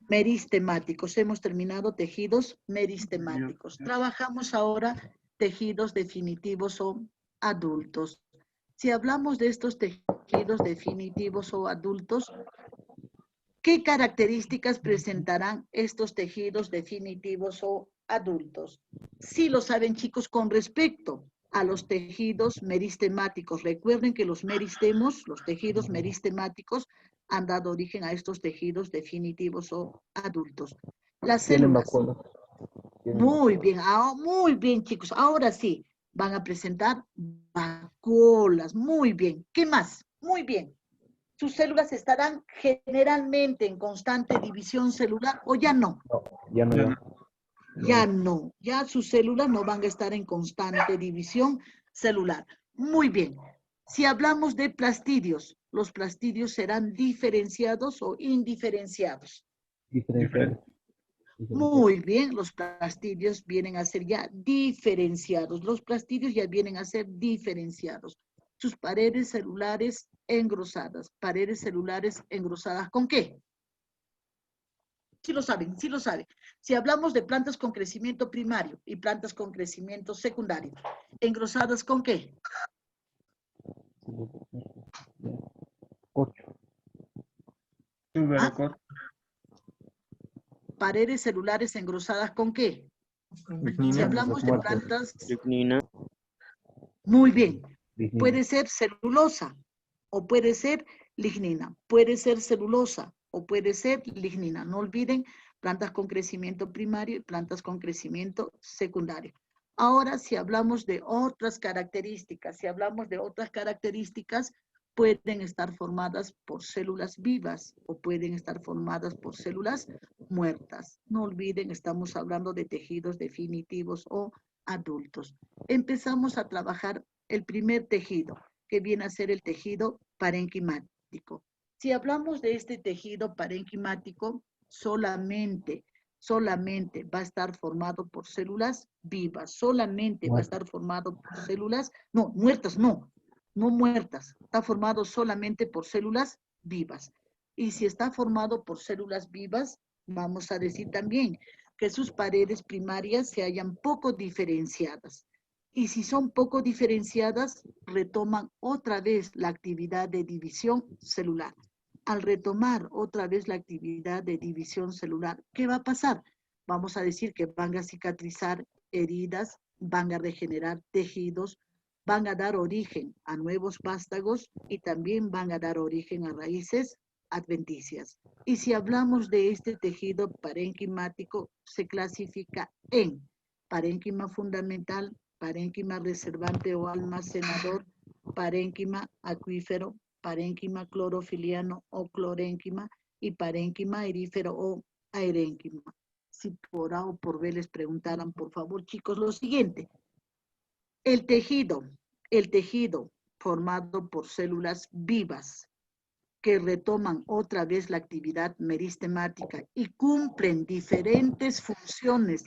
meristemáticos. Hemos terminado tejidos meristemáticos. Trabajamos ahora tejidos definitivos o adultos. Si hablamos de estos tejidos definitivos o adultos, ¿qué características presentarán estos tejidos definitivos o adultos? Sí lo saben, chicos, con respecto a los tejidos meristemáticos. Recuerden que los meristemos, los tejidos meristemáticos, han dado origen a estos tejidos definitivos o adultos. Las tienen células. vacuolas. Muy bien, chicos. Ahora sí, van a presentar vacuolas. Muy bien. ¿Qué más? Muy bien. ¿Sus células estarán generalmente en constante división celular o ya no? No, ya no, ya. Ya no. Ya sus células no van a estar en constante división celular. Muy bien. Si hablamos de plastidios, ¿los plastidios serán diferenciados o indiferenciados? Diferente. Muy bien, los plastidios vienen a ser ya diferenciados. Los plastidios ya vienen a ser diferenciados. Sus paredes celulares engrosadas. Paredes celulares engrosadas, ¿con qué? Sí lo saben, sí lo saben. Si hablamos de plantas con crecimiento primario y plantas con crecimiento secundario, ¿engrosadas con qué? 8. Tuberocor, Paredes celulares engrosadas con qué? Si Lignina. hablamos de muertos. plantas, lignina, muy bien. Lignina. Puede ser celulosa o puede ser lignina. Puede ser celulosa o puede ser lignina. No olviden plantas con crecimiento primario y plantas con crecimiento secundario. Ahora, si hablamos de otras características, pueden estar formadas por células vivas o pueden estar formadas por células muertas. No olviden, estamos hablando de tejidos definitivos o adultos. Empezamos a trabajar el primer tejido, que viene a ser el tejido parenquimático. Si hablamos de este tejido parenquimático, solamente va a estar formado por células vivas, solamente va a estar formado por células, no muertas, está formado solamente por células vivas. Y si está formado por células vivas, vamos a decir también que sus paredes primarias se hallan poco diferenciadas. Y si son poco diferenciadas, retoman otra vez la actividad de división celular. Al retomar otra vez la actividad de división celular, ¿qué va a pasar? Vamos a decir que van a cicatrizar heridas, van a regenerar tejidos, van a dar origen a nuevos vástagos y también van a dar origen a raíces adventicias. Y si hablamos de este tejido parenquimático, se clasifica en parénquima fundamental, parénquima reservante o almacenador, parénquima acuífero, parénquima clorofiliano o clorénquima y parénquima erífero o aerénquima. Si por A o por B les preguntaran, por favor, chicos, lo siguiente. El tejido formado por células vivas que retoman otra vez la actividad meristemática y cumplen diferentes funciones,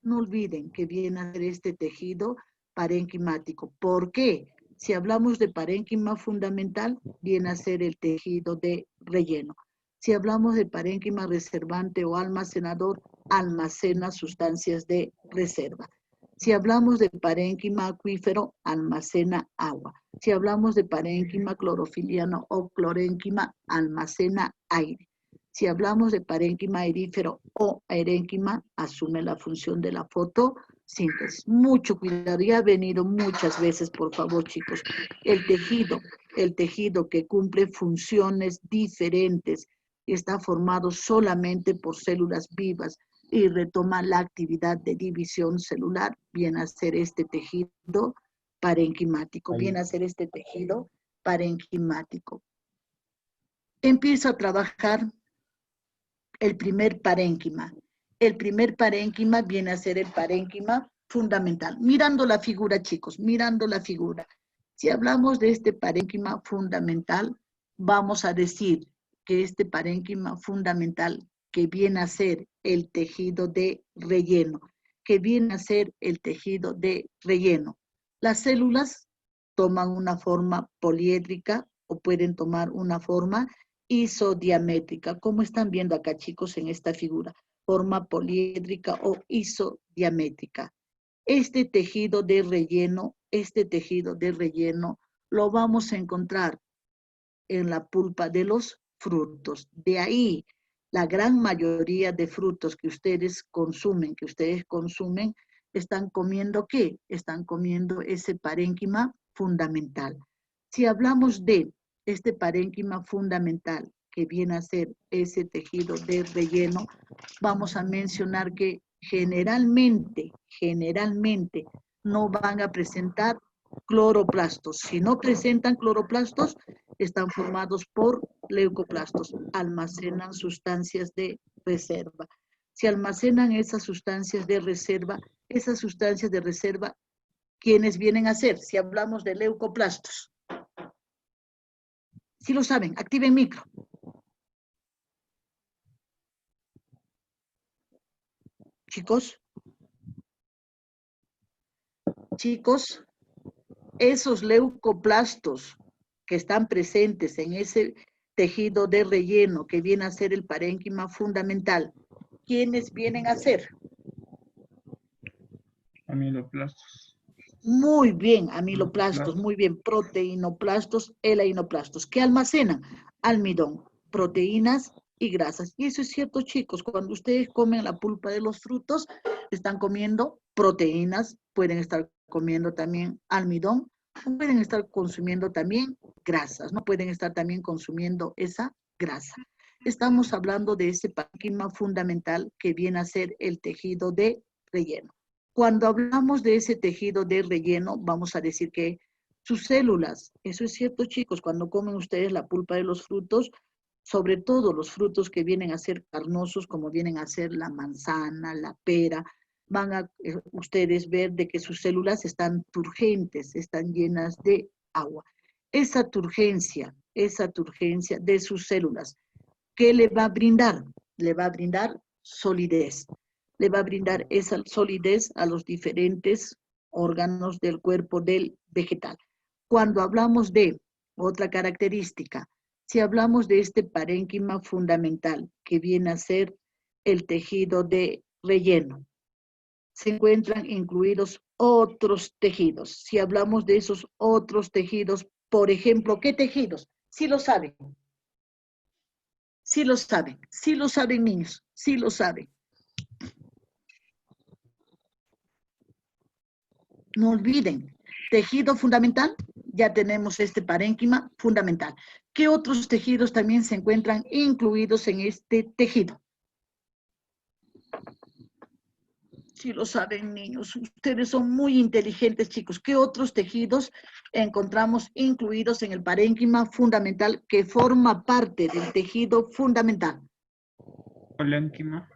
no olviden que viene a ser este tejido parenquimático. ¿Por qué? Si hablamos de parénquima fundamental, viene a ser el tejido de relleno. Si hablamos de parénquima reservante o almacenador, almacena sustancias de reserva. Si hablamos de parénquima acuífero, almacena agua. Si hablamos de parénquima clorofiliano o clorénquima, almacena aire. Si hablamos de parénquima erífero o aerénquima, asume la función de la fotosíntesis. Mucho cuidado, ya ha venido muchas veces, por favor, chicos. El tejido que cumple funciones diferentes está formado solamente por células vivas y retoma la actividad de división celular, viene a ser este tejido parenquimático, Empiezo a trabajar el primer parénquima. El primer parénquima viene a ser el parénquima fundamental. Mirando la figura, chicos, mirando la figura. Si hablamos de este parénquima fundamental, vamos a decir que este parénquima fundamental que viene a ser el tejido de relleno, Las células toman una forma poliédrica o pueden tomar una forma isodiamétrica, como están viendo acá, chicos, en esta figura, forma poliédrica o isodiamétrica. Este tejido de relleno lo vamos a encontrar en la pulpa de los frutos. De ahí, la gran mayoría de frutos que ustedes consumen, están comiendo ¿qué? Están comiendo ese parénquima fundamental. Si hablamos de este parénquima fundamental, que viene a ser ese tejido de relleno, vamos a mencionar que generalmente no van a presentar cloroplastos. Si no presentan cloroplastos, están formados por leucoplastos, almacenan sustancias de reserva. Si almacenan esas sustancias de reserva, ¿quiénes vienen a ser? Si hablamos de leucoplastos. Si lo saben, activen micro. Chicos, esos leucoplastos que están presentes en ese tejido de relleno que viene a ser el parénquima fundamental, ¿quiénes vienen a ser? Amiloplastos. Muy bien, amiloplastos, muy bien, proteinoplastos, elainoplastos. ¿Qué almacenan? Almidón, proteínas y grasas. Y eso es cierto, chicos, cuando ustedes comen la pulpa de los frutos, están comiendo proteínas, pueden estar comiendo también almidón, pueden estar consumiendo también grasas, ¿no? Pueden estar también consumiendo esa grasa. Estamos hablando de ese parénquima fundamental que viene a ser el tejido de relleno. Cuando hablamos de ese tejido de relleno, vamos a decir que sus células, eso es cierto, chicos, cuando comen ustedes la pulpa de los frutos, sobre todo los frutos que vienen a ser carnosos, como vienen a ser la manzana, la pera, van a ustedes ver de que sus células están turgentes, están llenas de agua. Esa turgencia de sus células, ¿qué le va a brindar? Le va a brindar solidez. Le va a brindar esa solidez a los diferentes órganos del cuerpo del vegetal. Cuando hablamos de otra característica, si hablamos de este parénquima fundamental, que viene a ser el tejido de relleno, se encuentran incluidos otros tejidos. Si hablamos de esos otros tejidos, por ejemplo, ¿qué tejidos? Sí lo saben. Sí lo saben niños, sí lo saben. No olviden, tejido fundamental, ya tenemos este parénquima fundamental. ¿Qué otros tejidos también se encuentran incluidos en este tejido? Sí lo saben, niños. Ustedes son muy inteligentes, chicos. ¿Qué otros tejidos encontramos incluidos en el parénquima fundamental que forma parte del tejido fundamental? Parénquima.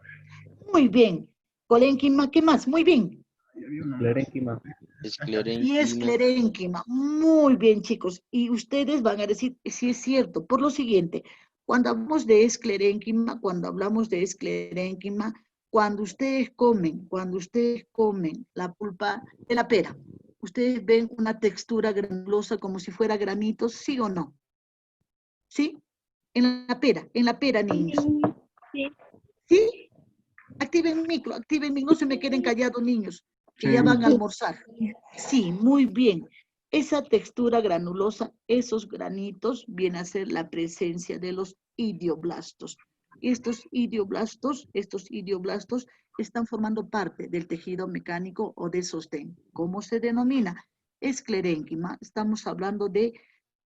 Muy bien. Colénquima, ¿qué más? Muy bien. Esclerénquima. Y esclerénquima. Muy bien, chicos. Y ustedes van a decir, sí es cierto, por lo siguiente, cuando hablamos de esclerénquima, cuando ustedes comen la pulpa de la pera, ustedes ven una textura granulosa como si fuera granitos, ¿sí o no? ¿Sí? En la pera, niños. Sí. ¿Sí? Activen micro, no se me queden callados, niños, que ya van a almorzar. Sí, muy bien. Esa textura granulosa, esos granitos, viene a ser la presencia de los idioblastos. Estos idioblastos están formando parte del tejido mecánico o de sostén. ¿Cómo se denomina? Esclerénquima. Estamos hablando de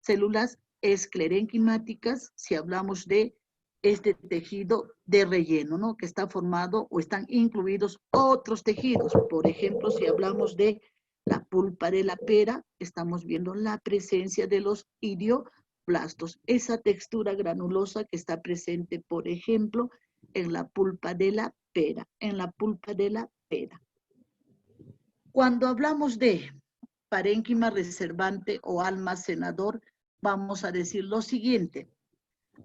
células esclerénquimáticas, si hablamos de este tejido de relleno, ¿no? Que está formado o están incluidos otros tejidos. Por ejemplo, si hablamos de la pulpa de la pera, estamos viendo la presencia de los idioblastos. Esa textura granulosa que está presente, por ejemplo, en la pulpa de la pera, Cuando hablamos de parénquima reservante o almacenador, vamos a decir lo siguiente.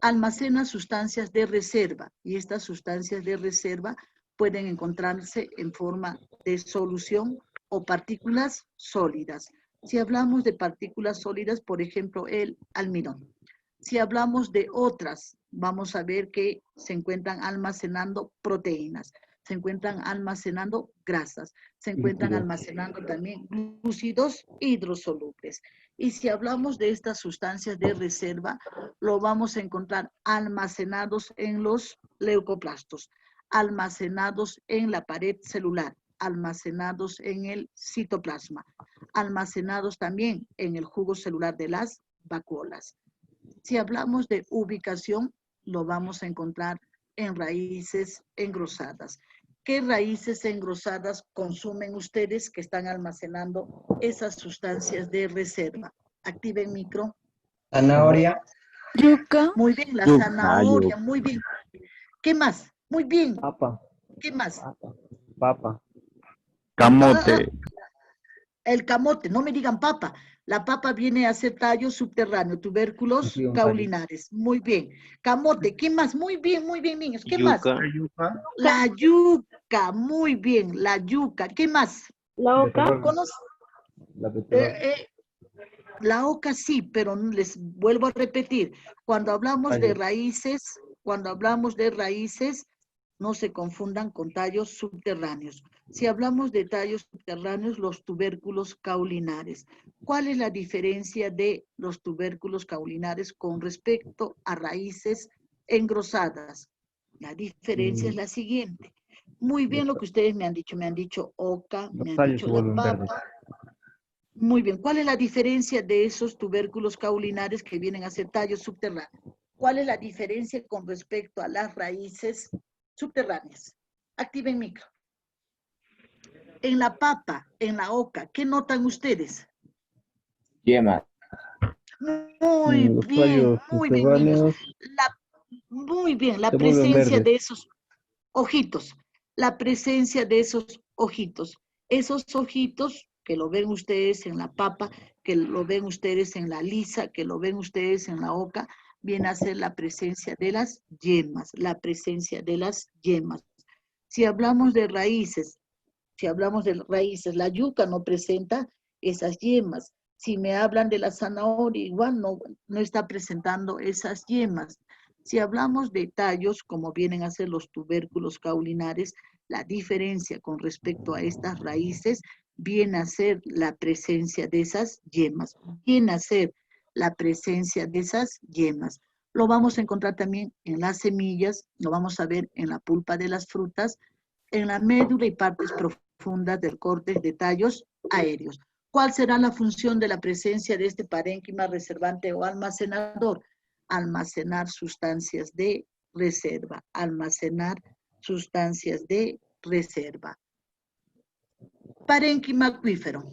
Almacena sustancias de reserva y estas sustancias de reserva pueden encontrarse en forma de solución o partículas sólidas. Si hablamos de partículas sólidas, por ejemplo, el almidón. Si hablamos de otras, vamos a ver que se encuentran almacenando proteínas, se encuentran almacenando grasas, se encuentran almacenando también glúcidos hidrosolubles. Y si hablamos de estas sustancias de reserva, lo vamos a encontrar almacenados en los leucoplastos, almacenados en la pared celular, almacenados en el citoplasma, almacenados también en el jugo celular de las vacuolas. Si hablamos de ubicación, lo vamos a encontrar en raíces engrosadas. ¿Qué raíces engrosadas consumen ustedes que están almacenando esas sustancias de reserva? Activen micro. Zanahoria. Yuca. Muy bien, la Yuca, zanahoria, yuca. muy bien. ¿Qué más? Muy bien. Papa. ¿Qué más? Papa. Camote. El camote, no me digan papa. La papa viene a ser tallo subterráneo, tubérculos Sí, un caulinares. Muy bien. Camote, ¿qué más? Muy bien, niños. ¿Qué más? La yuca. La yuca, muy bien, la yuca. ¿Qué más? La oca. ¿Conoce? La beterraga. La oca sí, pero les vuelvo a repetir. Cuando hablamos de raíces, no se confundan con tallos subterráneos. Si hablamos de tallos subterráneos, los tubérculos caulinares. ¿Cuál es la diferencia de los tubérculos caulinares con respecto a raíces engrosadas? La diferencia es la siguiente. Muy bien lo que ustedes me han dicho oca, me han dicho la papa. Muy bien, ¿cuál es la diferencia de esos tubérculos caulinares que vienen a ser tallos subterráneos? ¿Cuál es la diferencia con respecto a las raíces subterráneas? Activen micro. En la papa, en la oca, ¿qué notan ustedes? Yema. Muy Los bien, tallos muy bien, niños. subterráneos Muy bien, la se vuelven presencia verdes. de esos ojitos, la presencia de esos ojitos. Esos ojitos que lo ven ustedes en la papa, que lo ven ustedes en la lisa, que lo ven ustedes en la oca, viene a ser la presencia de las yemas, la presencia de las yemas. Si hablamos de raíces, la yuca no presenta esas yemas. Si me hablan de la zanahoria, igual no está presentando esas yemas. Si hablamos de tallos, como vienen a ser los tubérculos caulinares, la diferencia con respecto a estas raíces viene a ser la presencia de esas yemas, viene a ser la presencia de esas yemas. Lo vamos a encontrar también en las semillas, lo vamos a ver en la pulpa de las frutas, en la médula y partes profundas del córtex de tallos aéreos. ¿Cuál será la función de la presencia de este parénquima reservante o almacenador? Almacenar sustancias de reserva, almacenar sustancias de reserva. Parénquima acuífero.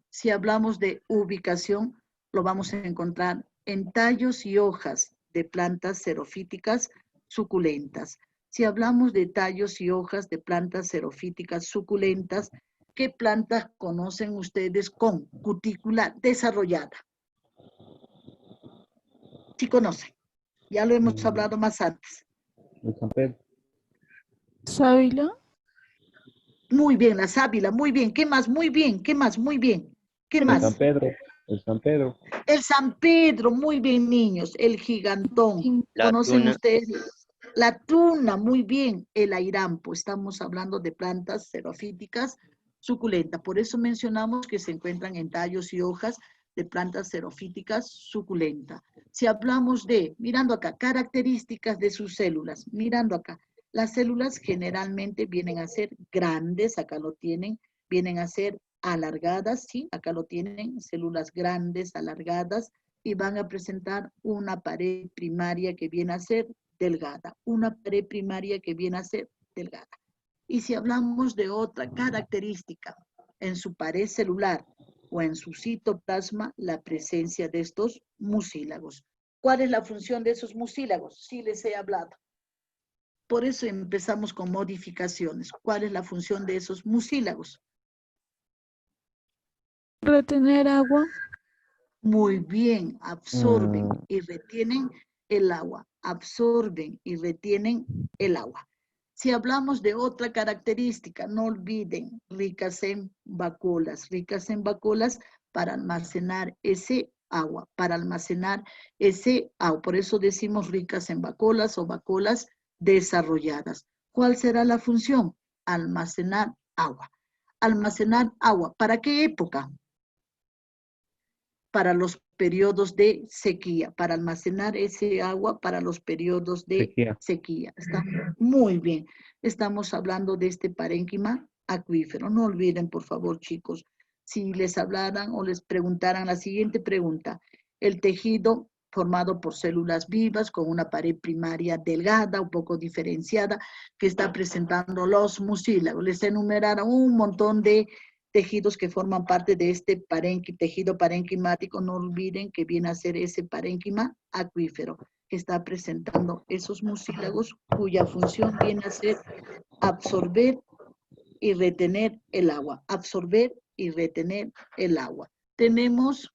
Si hablamos de ubicación, lo vamos a encontrar en tallos y hojas de plantas xerofíticas suculentas. Si hablamos de tallos y hojas de plantas xerofíticas suculentas, ¿qué plantas conocen ustedes con cutícula desarrollada? Sí conocen, ya lo hemos hablado más antes. El San Pedro. Sábila. Muy bien, la sábila, muy bien. ¿Qué más? Muy bien, ¿qué más? Muy bien. ¿Qué El más? San Pedro. El San Pedro. El San Pedro, muy bien, niños. El gigantón. ¿Conocen ustedes? La tuna, muy bien. El airampo. Estamos hablando de plantas xerofíticas suculentas. Por eso mencionamos que se encuentran en tallos y hojas de plantas xerofíticas suculentas. Si hablamos de, mirando acá, características de sus células, mirando acá, las células generalmente vienen a ser grandes, acá lo tienen, vienen a ser alargadas, sí, acá lo tienen, células grandes, alargadas, y van a presentar una pared primaria que viene a ser delgada, una pared primaria que viene a ser delgada. Y si hablamos de otra característica en su pared celular o en su citoplasma, la presencia de estos mucílagos. ¿Cuál es la función de esos mucílagos? Sí les he hablado. Por eso empezamos con modificaciones. ¿Cuál es la función de esos mucílagos? Retener agua. Muy bien, absorben y retienen el agua. Absorben y retienen el agua. Si hablamos de otra característica, no olviden, ricas en vacuolas para almacenar ese agua, Por eso decimos ricas en vacuolas o vacuolas desarrolladas. ¿Cuál será la función? Almacenar agua. Almacenar agua. ¿Para qué época? Para los periodos de sequía, para almacenar ese agua para los periodos de sequía. Está muy bien. Estamos hablando de este parénquima acuífero. No olviden, por favor, chicos, si les hablaran o les preguntaran la siguiente pregunta. El tejido formado por células vivas con una pared primaria delgada, un poco diferenciada, que está presentando los mucílagos. Les enumeraron un montón de tejidos que forman parte de este tejido parenquimático. No olviden que viene a ser ese parénquima acuífero, que está presentando esos mucílagos cuya función viene a ser absorber y retener el agua. Absorber y retener el agua. Tenemos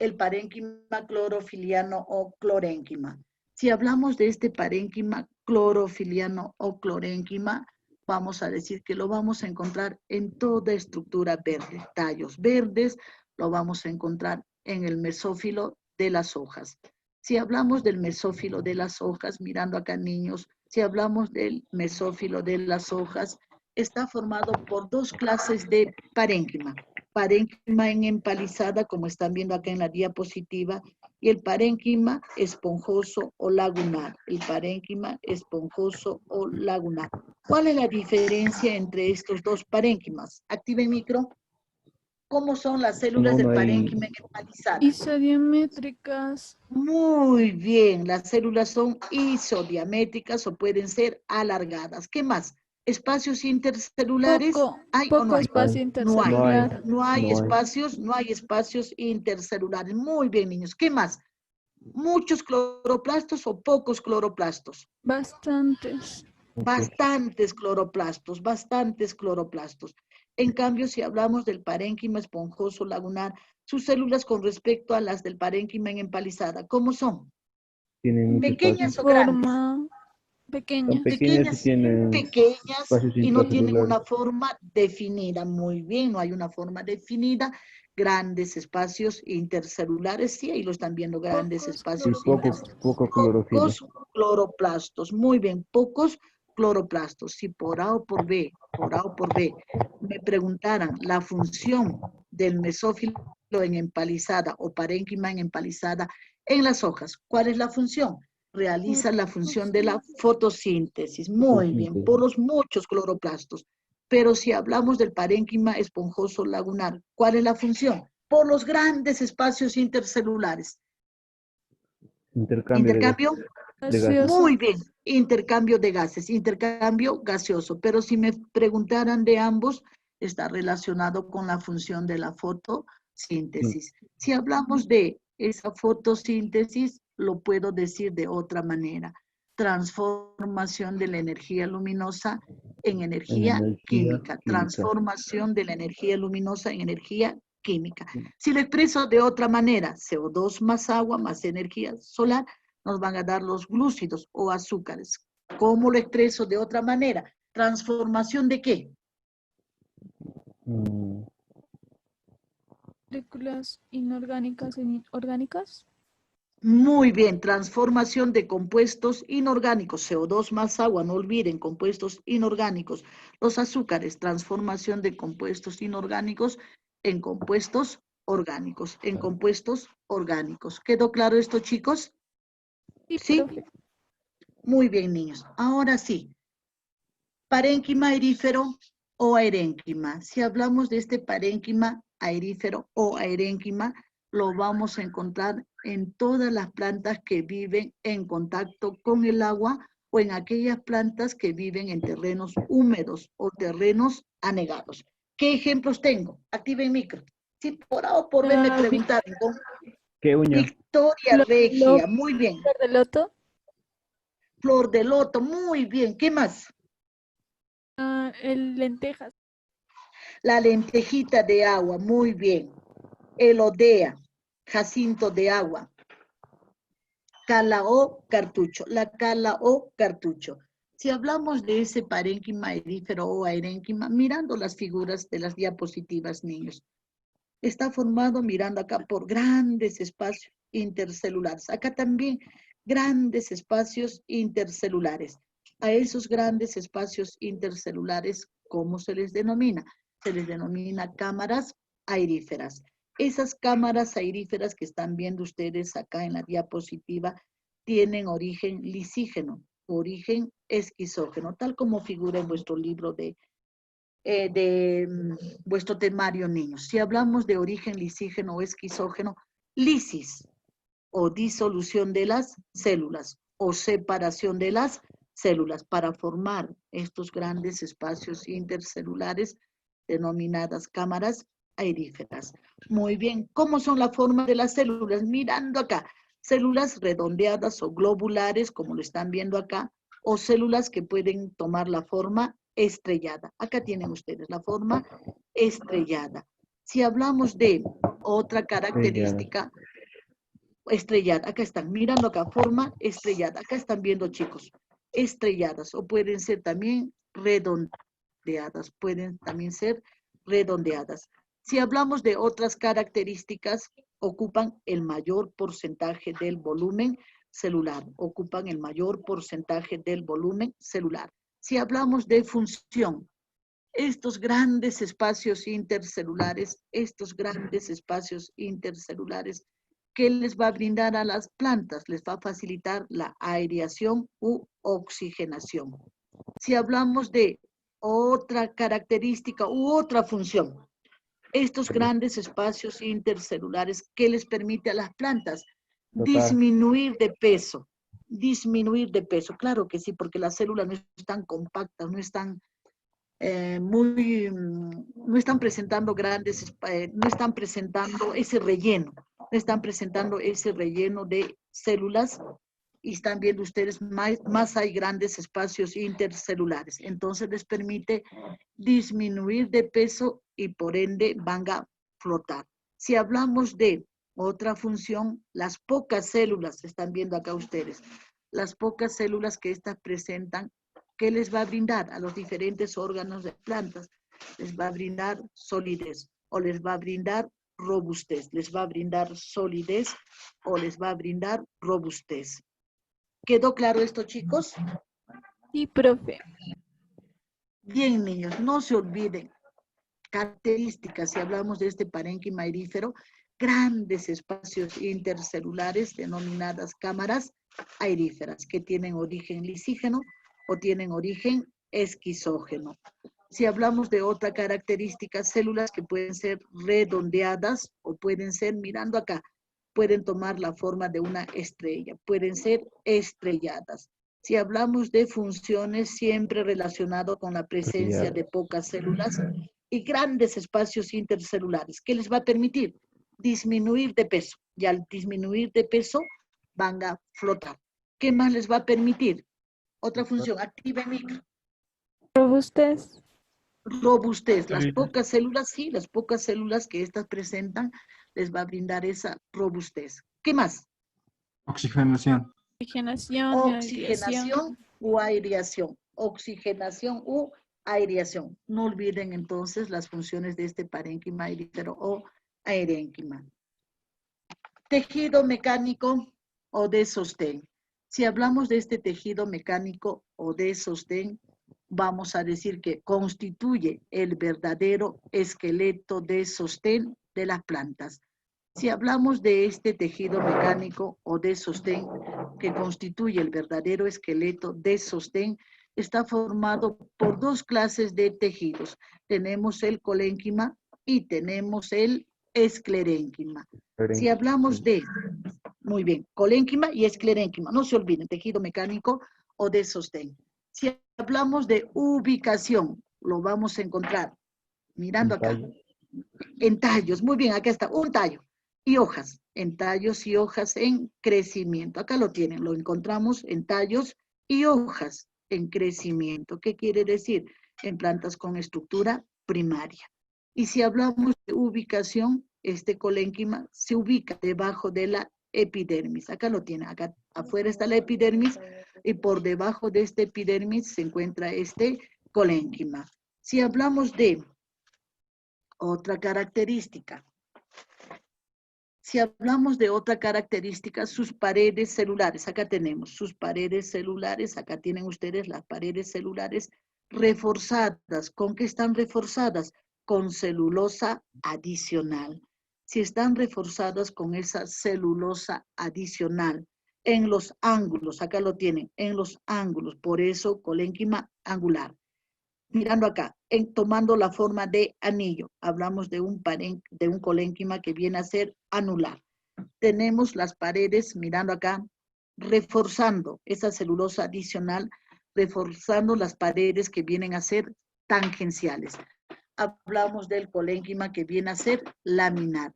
el parénquima clorofiliano o clorénquima. Si hablamos de este parénquima clorofiliano o clorénquima, vamos a decir que lo vamos a encontrar en toda estructura verde. Tallos verdes, lo vamos a encontrar en el mesófilo de las hojas. Si hablamos del mesófilo de las hojas, mirando acá niños, si hablamos del mesófilo de las hojas, está formado por dos clases de parénquima. Parénquima en empalizada, como están viendo acá en la diapositiva, y el parénquima esponjoso o lagunar. El parénquima esponjoso o lagunar. ¿Cuál es la diferencia entre estos dos parénquimas? Activen micro. ¿Cómo son las células No, del no hay- parénquima en empalizada? Isodiamétricas. Muy bien, las células son isodiamétricas o pueden ser alargadas. ¿Qué más? ¿Espacios intercelulares? ¿Hay o no Poco hay? espacio No hay. No hay. intercelular. No hay No hay. espacios, no hay espacios intercelulares. Muy bien, niños. ¿Qué más? ¿Muchos cloroplastos o pocos cloroplastos? Bastantes. Bastantes cloroplastos, bastantes cloroplastos. En cambio, si hablamos del parénquima esponjoso lagunar, sus células con respecto a las del parénquima en empalizada, ¿cómo son? Tienen mucho ¿Pequeñas espacio. o grandes? Forma pequeña. Son pequeñas y tienen Pequeñas espacios y no tienen intracelulares. una forma definida. Muy bien, no hay una forma definida. Grandes espacios intercelulares, sí, ahí lo están viendo, grandes Pocos espacios Poco clorofila. pocos cloroplastos. Muy bien, pocos cloroplastos. Si por A o por B, me preguntaran la función del mesófilo en empalizada o parénquima en empalizada en las hojas, ¿cuál es la función? Realiza la función de la fotosíntesis. Muy bien, por los muchos cloroplastos. Pero si hablamos del parénquima esponjoso lagunar, ¿cuál es la función? Por los grandes espacios intercelulares. Intercambio de gases. Intercambio, gaseoso. muy bien, intercambio de gases, intercambio gaseoso. Pero si me preguntaran de ambos, está relacionado con la función de la fotosíntesis. Si hablamos de esa fotosíntesis, lo puedo decir de otra manera. Transformación de la energía luminosa en energía química. Transformación de la energía luminosa en energía química. Si lo expreso de otra manera, CO2 más agua más energía solar, nos van a dar los glúcidos o azúcares. ¿Cómo lo expreso de otra manera? ¿Transformación de qué? Moléculas inorgánicas en orgánicas. Muy bien, transformación de compuestos inorgánicos, CO2 más agua, no olviden, compuestos inorgánicos. Los azúcares, transformación de compuestos inorgánicos en compuestos orgánicos, en compuestos orgánicos. ¿Quedó claro esto, chicos? ¿Sí? Muy bien, niños. Ahora sí, parénquima aerífero o aerénquima. Si hablamos de este parénquima aerífero o aerénquima, lo vamos a encontrar en todas las plantas que viven en contacto con el agua o en aquellas plantas que viven en terrenos húmedos o terrenos anegados. ¿Qué ejemplos tengo? Activen micro. Si por A o por B me preguntaron, con ¿Qué uña? Victoria Regia, muy bien. Flor de loto. Flor de loto, muy bien. ¿Qué más? El lentejas. La lentejita de agua, muy bien. Elodea, jacinto de agua. Cala o cartucho, la cala o cartucho. Si hablamos de ese parénquima aerífero o aerénquima, mirando las figuras de las diapositivas, niños, está formado, mirando acá, por grandes espacios intercelulares. Acá también, grandes espacios intercelulares. A esos grandes espacios intercelulares, ¿cómo se les denomina? Se les denomina cámaras aeríferas. Esas cámaras aeríferas que están viendo ustedes acá en la diapositiva tienen origen lisígeno, origen esquizógeno, tal como figura en vuestro libro de vuestro temario, niños. Si hablamos de origen lisígeno o esquizógeno, lisis o disolución de las células o separación de las células para formar estos grandes espacios intercelulares denominadas cámaras aeríferas. Muy bien, ¿cómo son la forma de las células? Mirando acá, células redondeadas o globulares, como lo están viendo acá, o células que pueden tomar la forma estrellada. Acá tienen ustedes la forma estrellada. Si hablamos de otra característica, estrellada, acá están, mirando acá, forma estrellada, acá están viendo, chicos, estrelladas, o pueden ser también redondeadas, pueden también ser redondeadas. Si hablamos de otras características, ocupan el mayor porcentaje del volumen celular, ocupan el mayor porcentaje del volumen celular. Si hablamos de función, estos grandes espacios intercelulares, ¿qué les va a brindar a las plantas? Les va a facilitar la aireación u oxigenación. Si hablamos de otra característica u otra función, estos grandes espacios intercelulares que les permite a las plantas Total. disminuir de peso. Disminuir de peso, claro que sí, porque las células no están compactas, no están no están presentando no están presentando ese relleno, no están presentando ese relleno de células y están viendo ustedes más hay grandes espacios intercelulares. Entonces les permite disminuir de peso y por ende van a flotar. Si hablamos de otra función, las pocas células, están viendo acá ustedes, las pocas células que estas presentan, ¿qué les va a brindar a los diferentes órganos de plantas? Les va a brindar solidez o les va a brindar robustez. Les va a brindar solidez o les va a brindar robustez. ¿Quedó claro esto, chicos? Sí, profe. Bien, niños, no se olviden. Características, si hablamos de este parénquima aerífero, grandes espacios intercelulares denominadas cámaras aeríferas que tienen origen lisígeno o tienen origen esquizógeno. Si hablamos de otra característica, células que pueden ser redondeadas o pueden ser, mirando acá, pueden tomar la forma de una estrella, pueden ser estrelladas. Si hablamos de funciones, siempre relacionado con la presencia de pocas células y grandes espacios intercelulares, ¿qué les va a permitir? Disminuir de peso. Y al disminuir de peso, van a flotar. ¿Qué más les va a permitir? Otra función, activa micro. Robustez. Robustez. Las pocas células, sí, las pocas células que estas presentan, les va a brindar esa robustez. ¿Qué más? Oxigenación. Oxigenación. Oxigenación u aireación. Oxigenación u aireación. No olviden entonces las funciones de este parénquima aerífero o aerénquima. Tejido mecánico o de sostén. Si hablamos de este tejido mecánico o de sostén, vamos a decir que constituye el verdadero esqueleto de sostén de las plantas. Si hablamos de este tejido mecánico o de sostén que constituye el verdadero esqueleto de sostén, está formado por dos clases de tejidos. Tenemos el colénquima y tenemos el esclerénquima. Si hablamos de, muy bien, colénquima y esclerénquima, no se olviden, tejido mecánico o de sostén. Si hablamos de ubicación, lo vamos a encontrar mirando acá, en tallos. Muy bien, acá está, un tallo. Y hojas, en tallos y hojas en crecimiento. Acá lo tienen, lo encontramos en tallos y hojas en crecimiento. ¿Qué quiere decir? En plantas con estructura primaria. Y si hablamos de ubicación, este colénquima se ubica debajo de la epidermis. Acá lo tiene, acá afuera está la epidermis y por debajo de este epidermis se encuentra este colénquima. Si hablamos de otra característica, si hablamos de otra característica, sus paredes celulares, acá tenemos sus paredes celulares, acá tienen ustedes las paredes celulares reforzadas. ¿Con qué están reforzadas? Con celulosa adicional. Si están reforzadas con esa celulosa adicional en los ángulos, acá lo tienen, en los ángulos, por eso colénquima angular. Mirando acá, tomando la forma de anillo, hablamos de un colénquima que viene a ser anular. Tenemos las paredes, mirando acá, reforzando esa celulosa adicional, reforzando las paredes que vienen a ser tangenciales. Hablamos del colénquima que viene a ser laminar.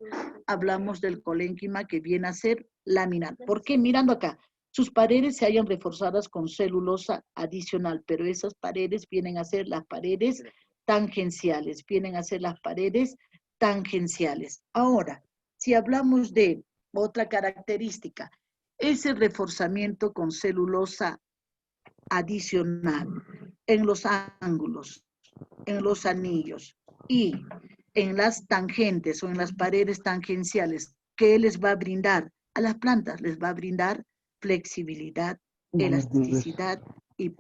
Hablamos del colénquima que viene a ser laminar. ¿Por qué? Mirando acá. Sus paredes se hallan reforzadas con celulosa adicional, pero esas paredes vienen a ser las paredes tangenciales, vienen a ser las paredes tangenciales. Ahora, si hablamos de otra característica, ese reforzamiento con celulosa adicional en los ángulos, en los anillos y en las tangentes o en las paredes tangenciales, ¿qué les va a brindar? A las plantas les va a brindar flexibilidad, elasticidad y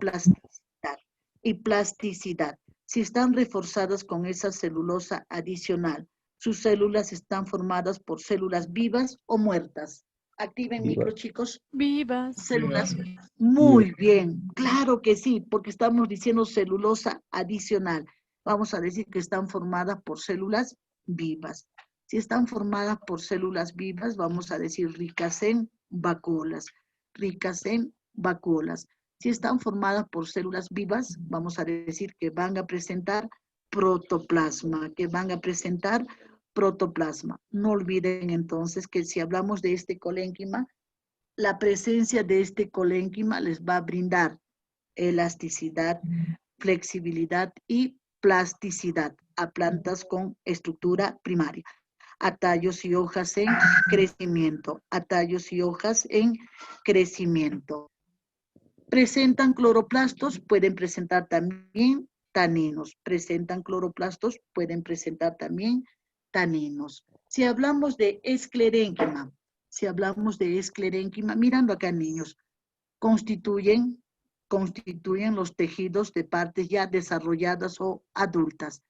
plasticidad. Si están reforzadas con esa celulosa adicional, sus células están formadas por células vivas o muertas. Activen micro, chicos. Vivas. Células. Muy bien, claro que sí, porque estamos diciendo celulosa adicional. Vamos a decir que están formadas por células vivas. Si están formadas por células vivas, vamos a decir ricas en vacuolas, ricas en vacuolas. Si están formadas por células vivas, vamos a decir que van a presentar protoplasma, que van a presentar protoplasma. No olviden entonces que si hablamos de este colénquima, la presencia de este colénquima les va a brindar elasticidad, flexibilidad y plasticidad a plantas con estructura primaria, a tallos y hojas en crecimiento, a tallos y hojas en crecimiento. Presentan cloroplastos, pueden presentar también taninos. Presentan cloroplastos, pueden presentar también taninos. Si hablamos de esclerénquima, mirando acá niños, constituyen los tejidos de partes ya desarrolladas o adultas.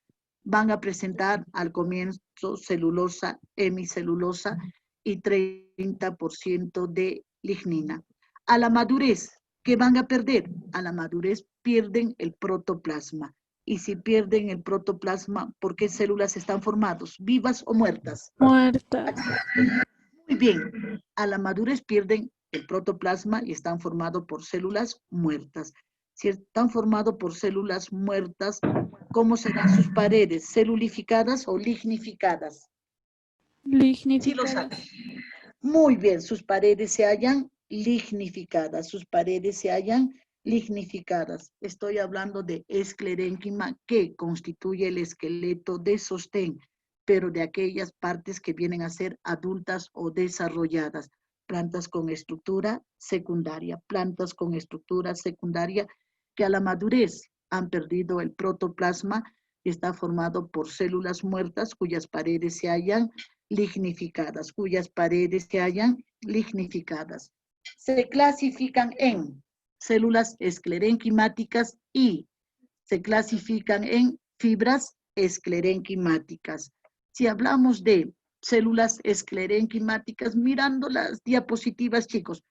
Van a presentar al comienzo celulosa, hemicelulosa y 30% de lignina. A la madurez, ¿qué van a perder? A la madurez pierden el protoplasma. Y si pierden el protoplasma, ¿por qué células están formadas? ¿Vivas o muertas? Muertas. Muy bien. A la madurez pierden el protoplasma y están formados por células muertas. Si están formados por células muertas, ¿cómo serán sus paredes? ¿Celulificadas o lignificadas? Lignificadas. Sí lo saben. Muy bien, sus paredes se hallan lignificadas, sus paredes se hallan lignificadas. Estoy hablando de esclerénquima que constituye el esqueleto de sostén, pero de aquellas partes que vienen a ser adultas o desarrolladas. Plantas con estructura secundaria, plantas con estructura secundaria que a la madurez han perdido el protoplasma y está formado por células muertas cuyas paredes se hallan lignificadas, Se clasifican en células esclerénquimáticas y se clasifican en fibras esclerénquimáticas. Si hablamos de células esclerénquimáticas, mirando las diapositivas, chicos,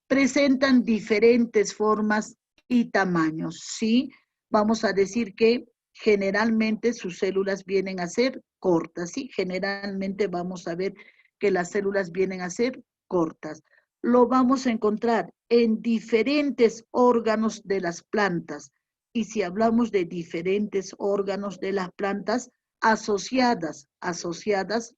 presentan diferentes formas y tamaños, ¿sí? Vamos a decir que generalmente sus células vienen a ser cortas, ¿sí? Generalmente vamos a ver que las células vienen a ser cortas. Lo vamos a encontrar en diferentes órganos de las plantas. Y si hablamos de diferentes órganos de las plantas, asociadas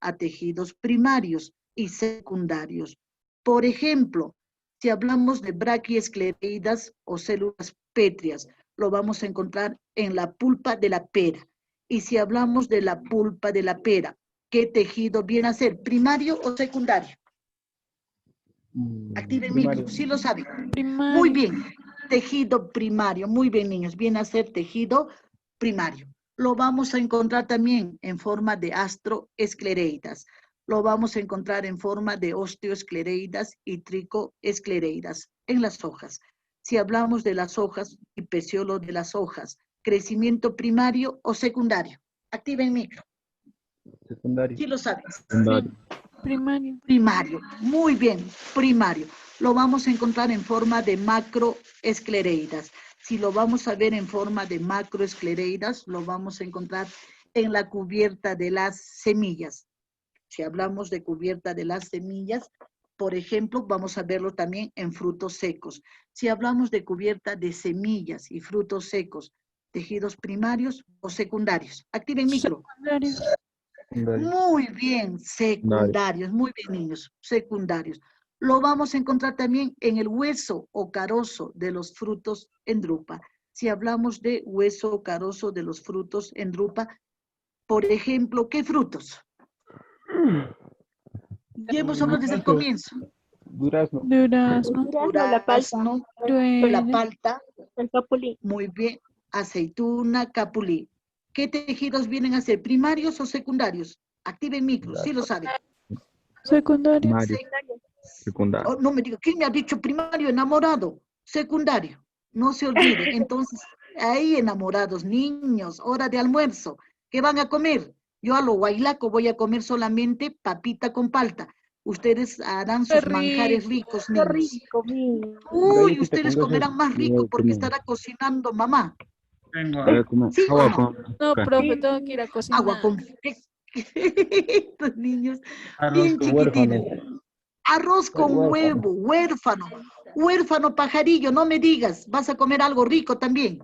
a tejidos primarios y secundarios. Por ejemplo, si hablamos de braquiesclereidas o células pétreas, lo vamos a encontrar en la pulpa de la pera. Y si hablamos de la pulpa de la pera, ¿qué tejido viene a ser? ¿Primario o secundario? Activen micro, sí lo saben. Primario. Muy bien, tejido primario, muy bien niños, viene a ser tejido primario. Lo vamos a encontrar también en forma de astroesclereidas. Lo vamos a encontrar en forma de osteoesclereidas y tricoesclereidas en las hojas. Si hablamos de las hojas y peciolo de las hojas, crecimiento primario o secundario. Activen micro. Secundario. Sí lo saben. Secundario. Primario. Primario, muy bien, primario. Lo vamos a encontrar en forma de macroesclereidas. Si lo vamos a ver en forma de macroesclereidas, lo vamos a encontrar en la cubierta de las semillas. Si hablamos de cubierta de las semillas, por ejemplo, vamos a verlo también en frutos secos. Si hablamos de cubierta de semillas y frutos secos, tejidos primarios o secundarios. Activen micro. Secundario. Secundario. Muy bien, secundarios, muy bien niños, secundarios. Lo vamos a encontrar también en el hueso o carozo de los frutos en drupa. Si hablamos de hueso o carozo de los frutos en drupa, por ejemplo, ¿qué frutos? Ya hemos hablado desde el comienzo. Durazno. Durazno. Durazno, Duende. la palta, El capulín. muy bien, aceituna, capulí. ¿Qué tejidos vienen a ser, primarios o secundarios? Activen micro, sí lo saben. Secundario. Primario. Secundario. Oh, no me diga, ¿quién me ha dicho primario? Enamorado. Secundario. No se olviden. Entonces, ahí enamorados, niños, hora de almuerzo. ¿Qué van a comer? Yo a lo guaylaco voy a comer solamente papita con palta. Ustedes harán sus manjares ricos, Qué niños. rico, mío. Uy, Galletita ustedes con comerán queso. más rico porque Como- estará cocinando mamá. Tengo como ¿Sí o agua no? con No, azúcar. profe, tengo que ir a cocinar. Agua con... Estos niños Arroz bien con chiquitines. Arroz con Huérfano. huevo, huérfano. Huérfano pajarillo, no me digas, vas a comer algo rico también.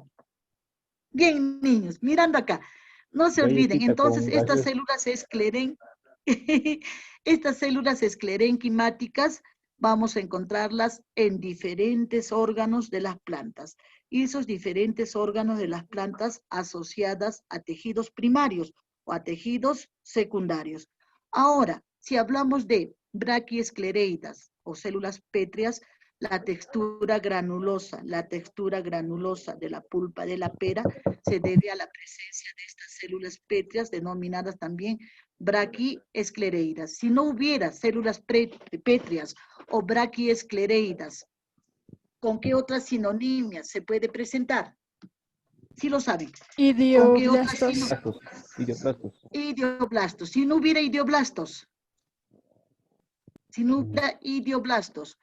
Bien, niños, mirando acá. No se olviden, Galletita entonces con estas gaseosa. células estas células esclerenquimáticas vamos a encontrarlas en diferentes órganos de las plantas. Y esos diferentes órganos de las plantas asociadas a tejidos primarios o a tejidos secundarios. Ahora, si hablamos de braquiesclereidas o células pétreas, la textura granulosa de la pulpa de la pera se debe a la presencia de estas células pétreas denominadas también braquiesclereidas. Si no hubiera células pétreas o braquiesclereidas, ¿con qué otras sinonimias se puede presentar? Sí lo saben. ¿Con qué otras Idioblastos. Plastos, idioplastos. Idioblastos. Si no hubiera idioblastos. Si no hubiera idioblastos,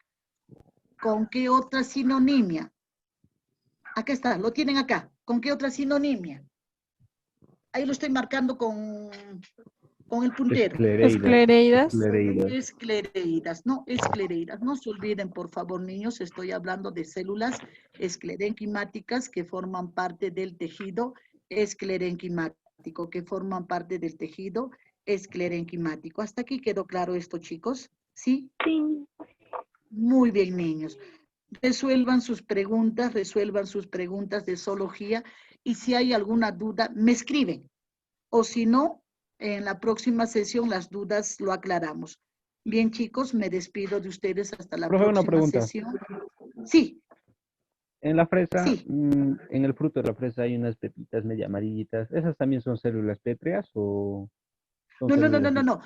¿con qué otra sinonimia? Acá está, lo tienen acá. ¿Con qué otra sinonimia? Ahí lo estoy marcando con el puntero. Esclereidas. Esclereidas, no, esclereidas. No se olviden, por favor, niños, estoy hablando de células esclerenquimáticas que forman parte del tejido esclerenquimático, ¿Hasta aquí quedó claro esto, chicos? ¿Sí? Sí. Muy bien, niños. Resuelvan sus preguntas de zoología y si hay alguna duda, me escriben. O si no, en la próxima sesión las dudas lo aclaramos. Bien, chicos, me despido de ustedes hasta la Profe, una próxima pregunta. sesión. Sí, En la fresa, sí. en el fruto de la fresa hay unas pepitas medio amarillitas. ¿Esas también son células pétreas o son células? No.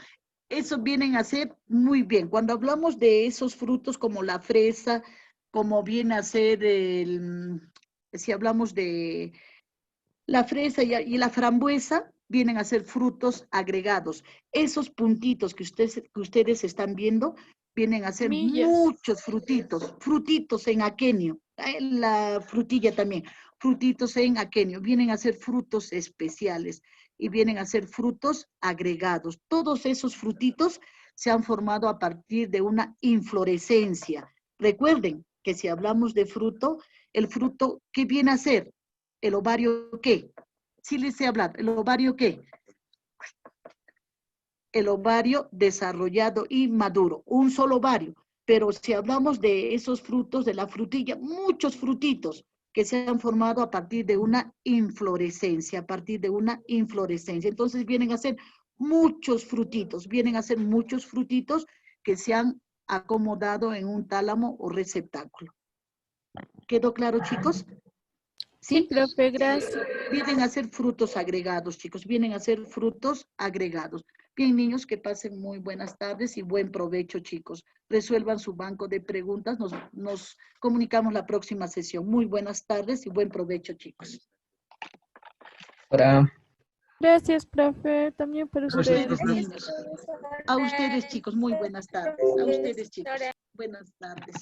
Eso vienen a ser muy bien. Cuando hablamos de esos frutos como la fresa, como viene a ser si hablamos de la fresa y la frambuesa, vienen a ser frutos agregados. Esos puntitos que ustedes están viendo, vienen a ser Millas. muchos frutitos en aquenio. La frutilla también, frutitos en aquenio, vienen a ser frutos especiales y vienen a ser frutos agregados. Todos esos frutitos se han formado a partir de una inflorescencia. Recuerden que si hablamos de fruto, el fruto, ¿qué viene a ser? ¿El ovario qué? Sí les he hablado. ¿El ovario qué? El ovario desarrollado y maduro. Un solo ovario. Pero si hablamos de esos frutos, de la frutilla, muchos frutitos que se han formado a partir de una inflorescencia, Entonces vienen a ser muchos frutitos, que se han acomodado en un tálamo o receptáculo. ¿Quedó claro, chicos? Sí, profe, gracias. Vienen a ser frutos agregados, chicos, Bien, niños, que pasen muy buenas tardes y buen provecho, chicos. Resuelvan su banco de preguntas, nos comunicamos la próxima sesión. Muy buenas tardes y buen provecho, chicos. Para Gracias, profe. También para Gracias, ustedes. profe. Niños. A ustedes, chicos, muy buenas tardes. A ustedes, chicos. Buenas tardes.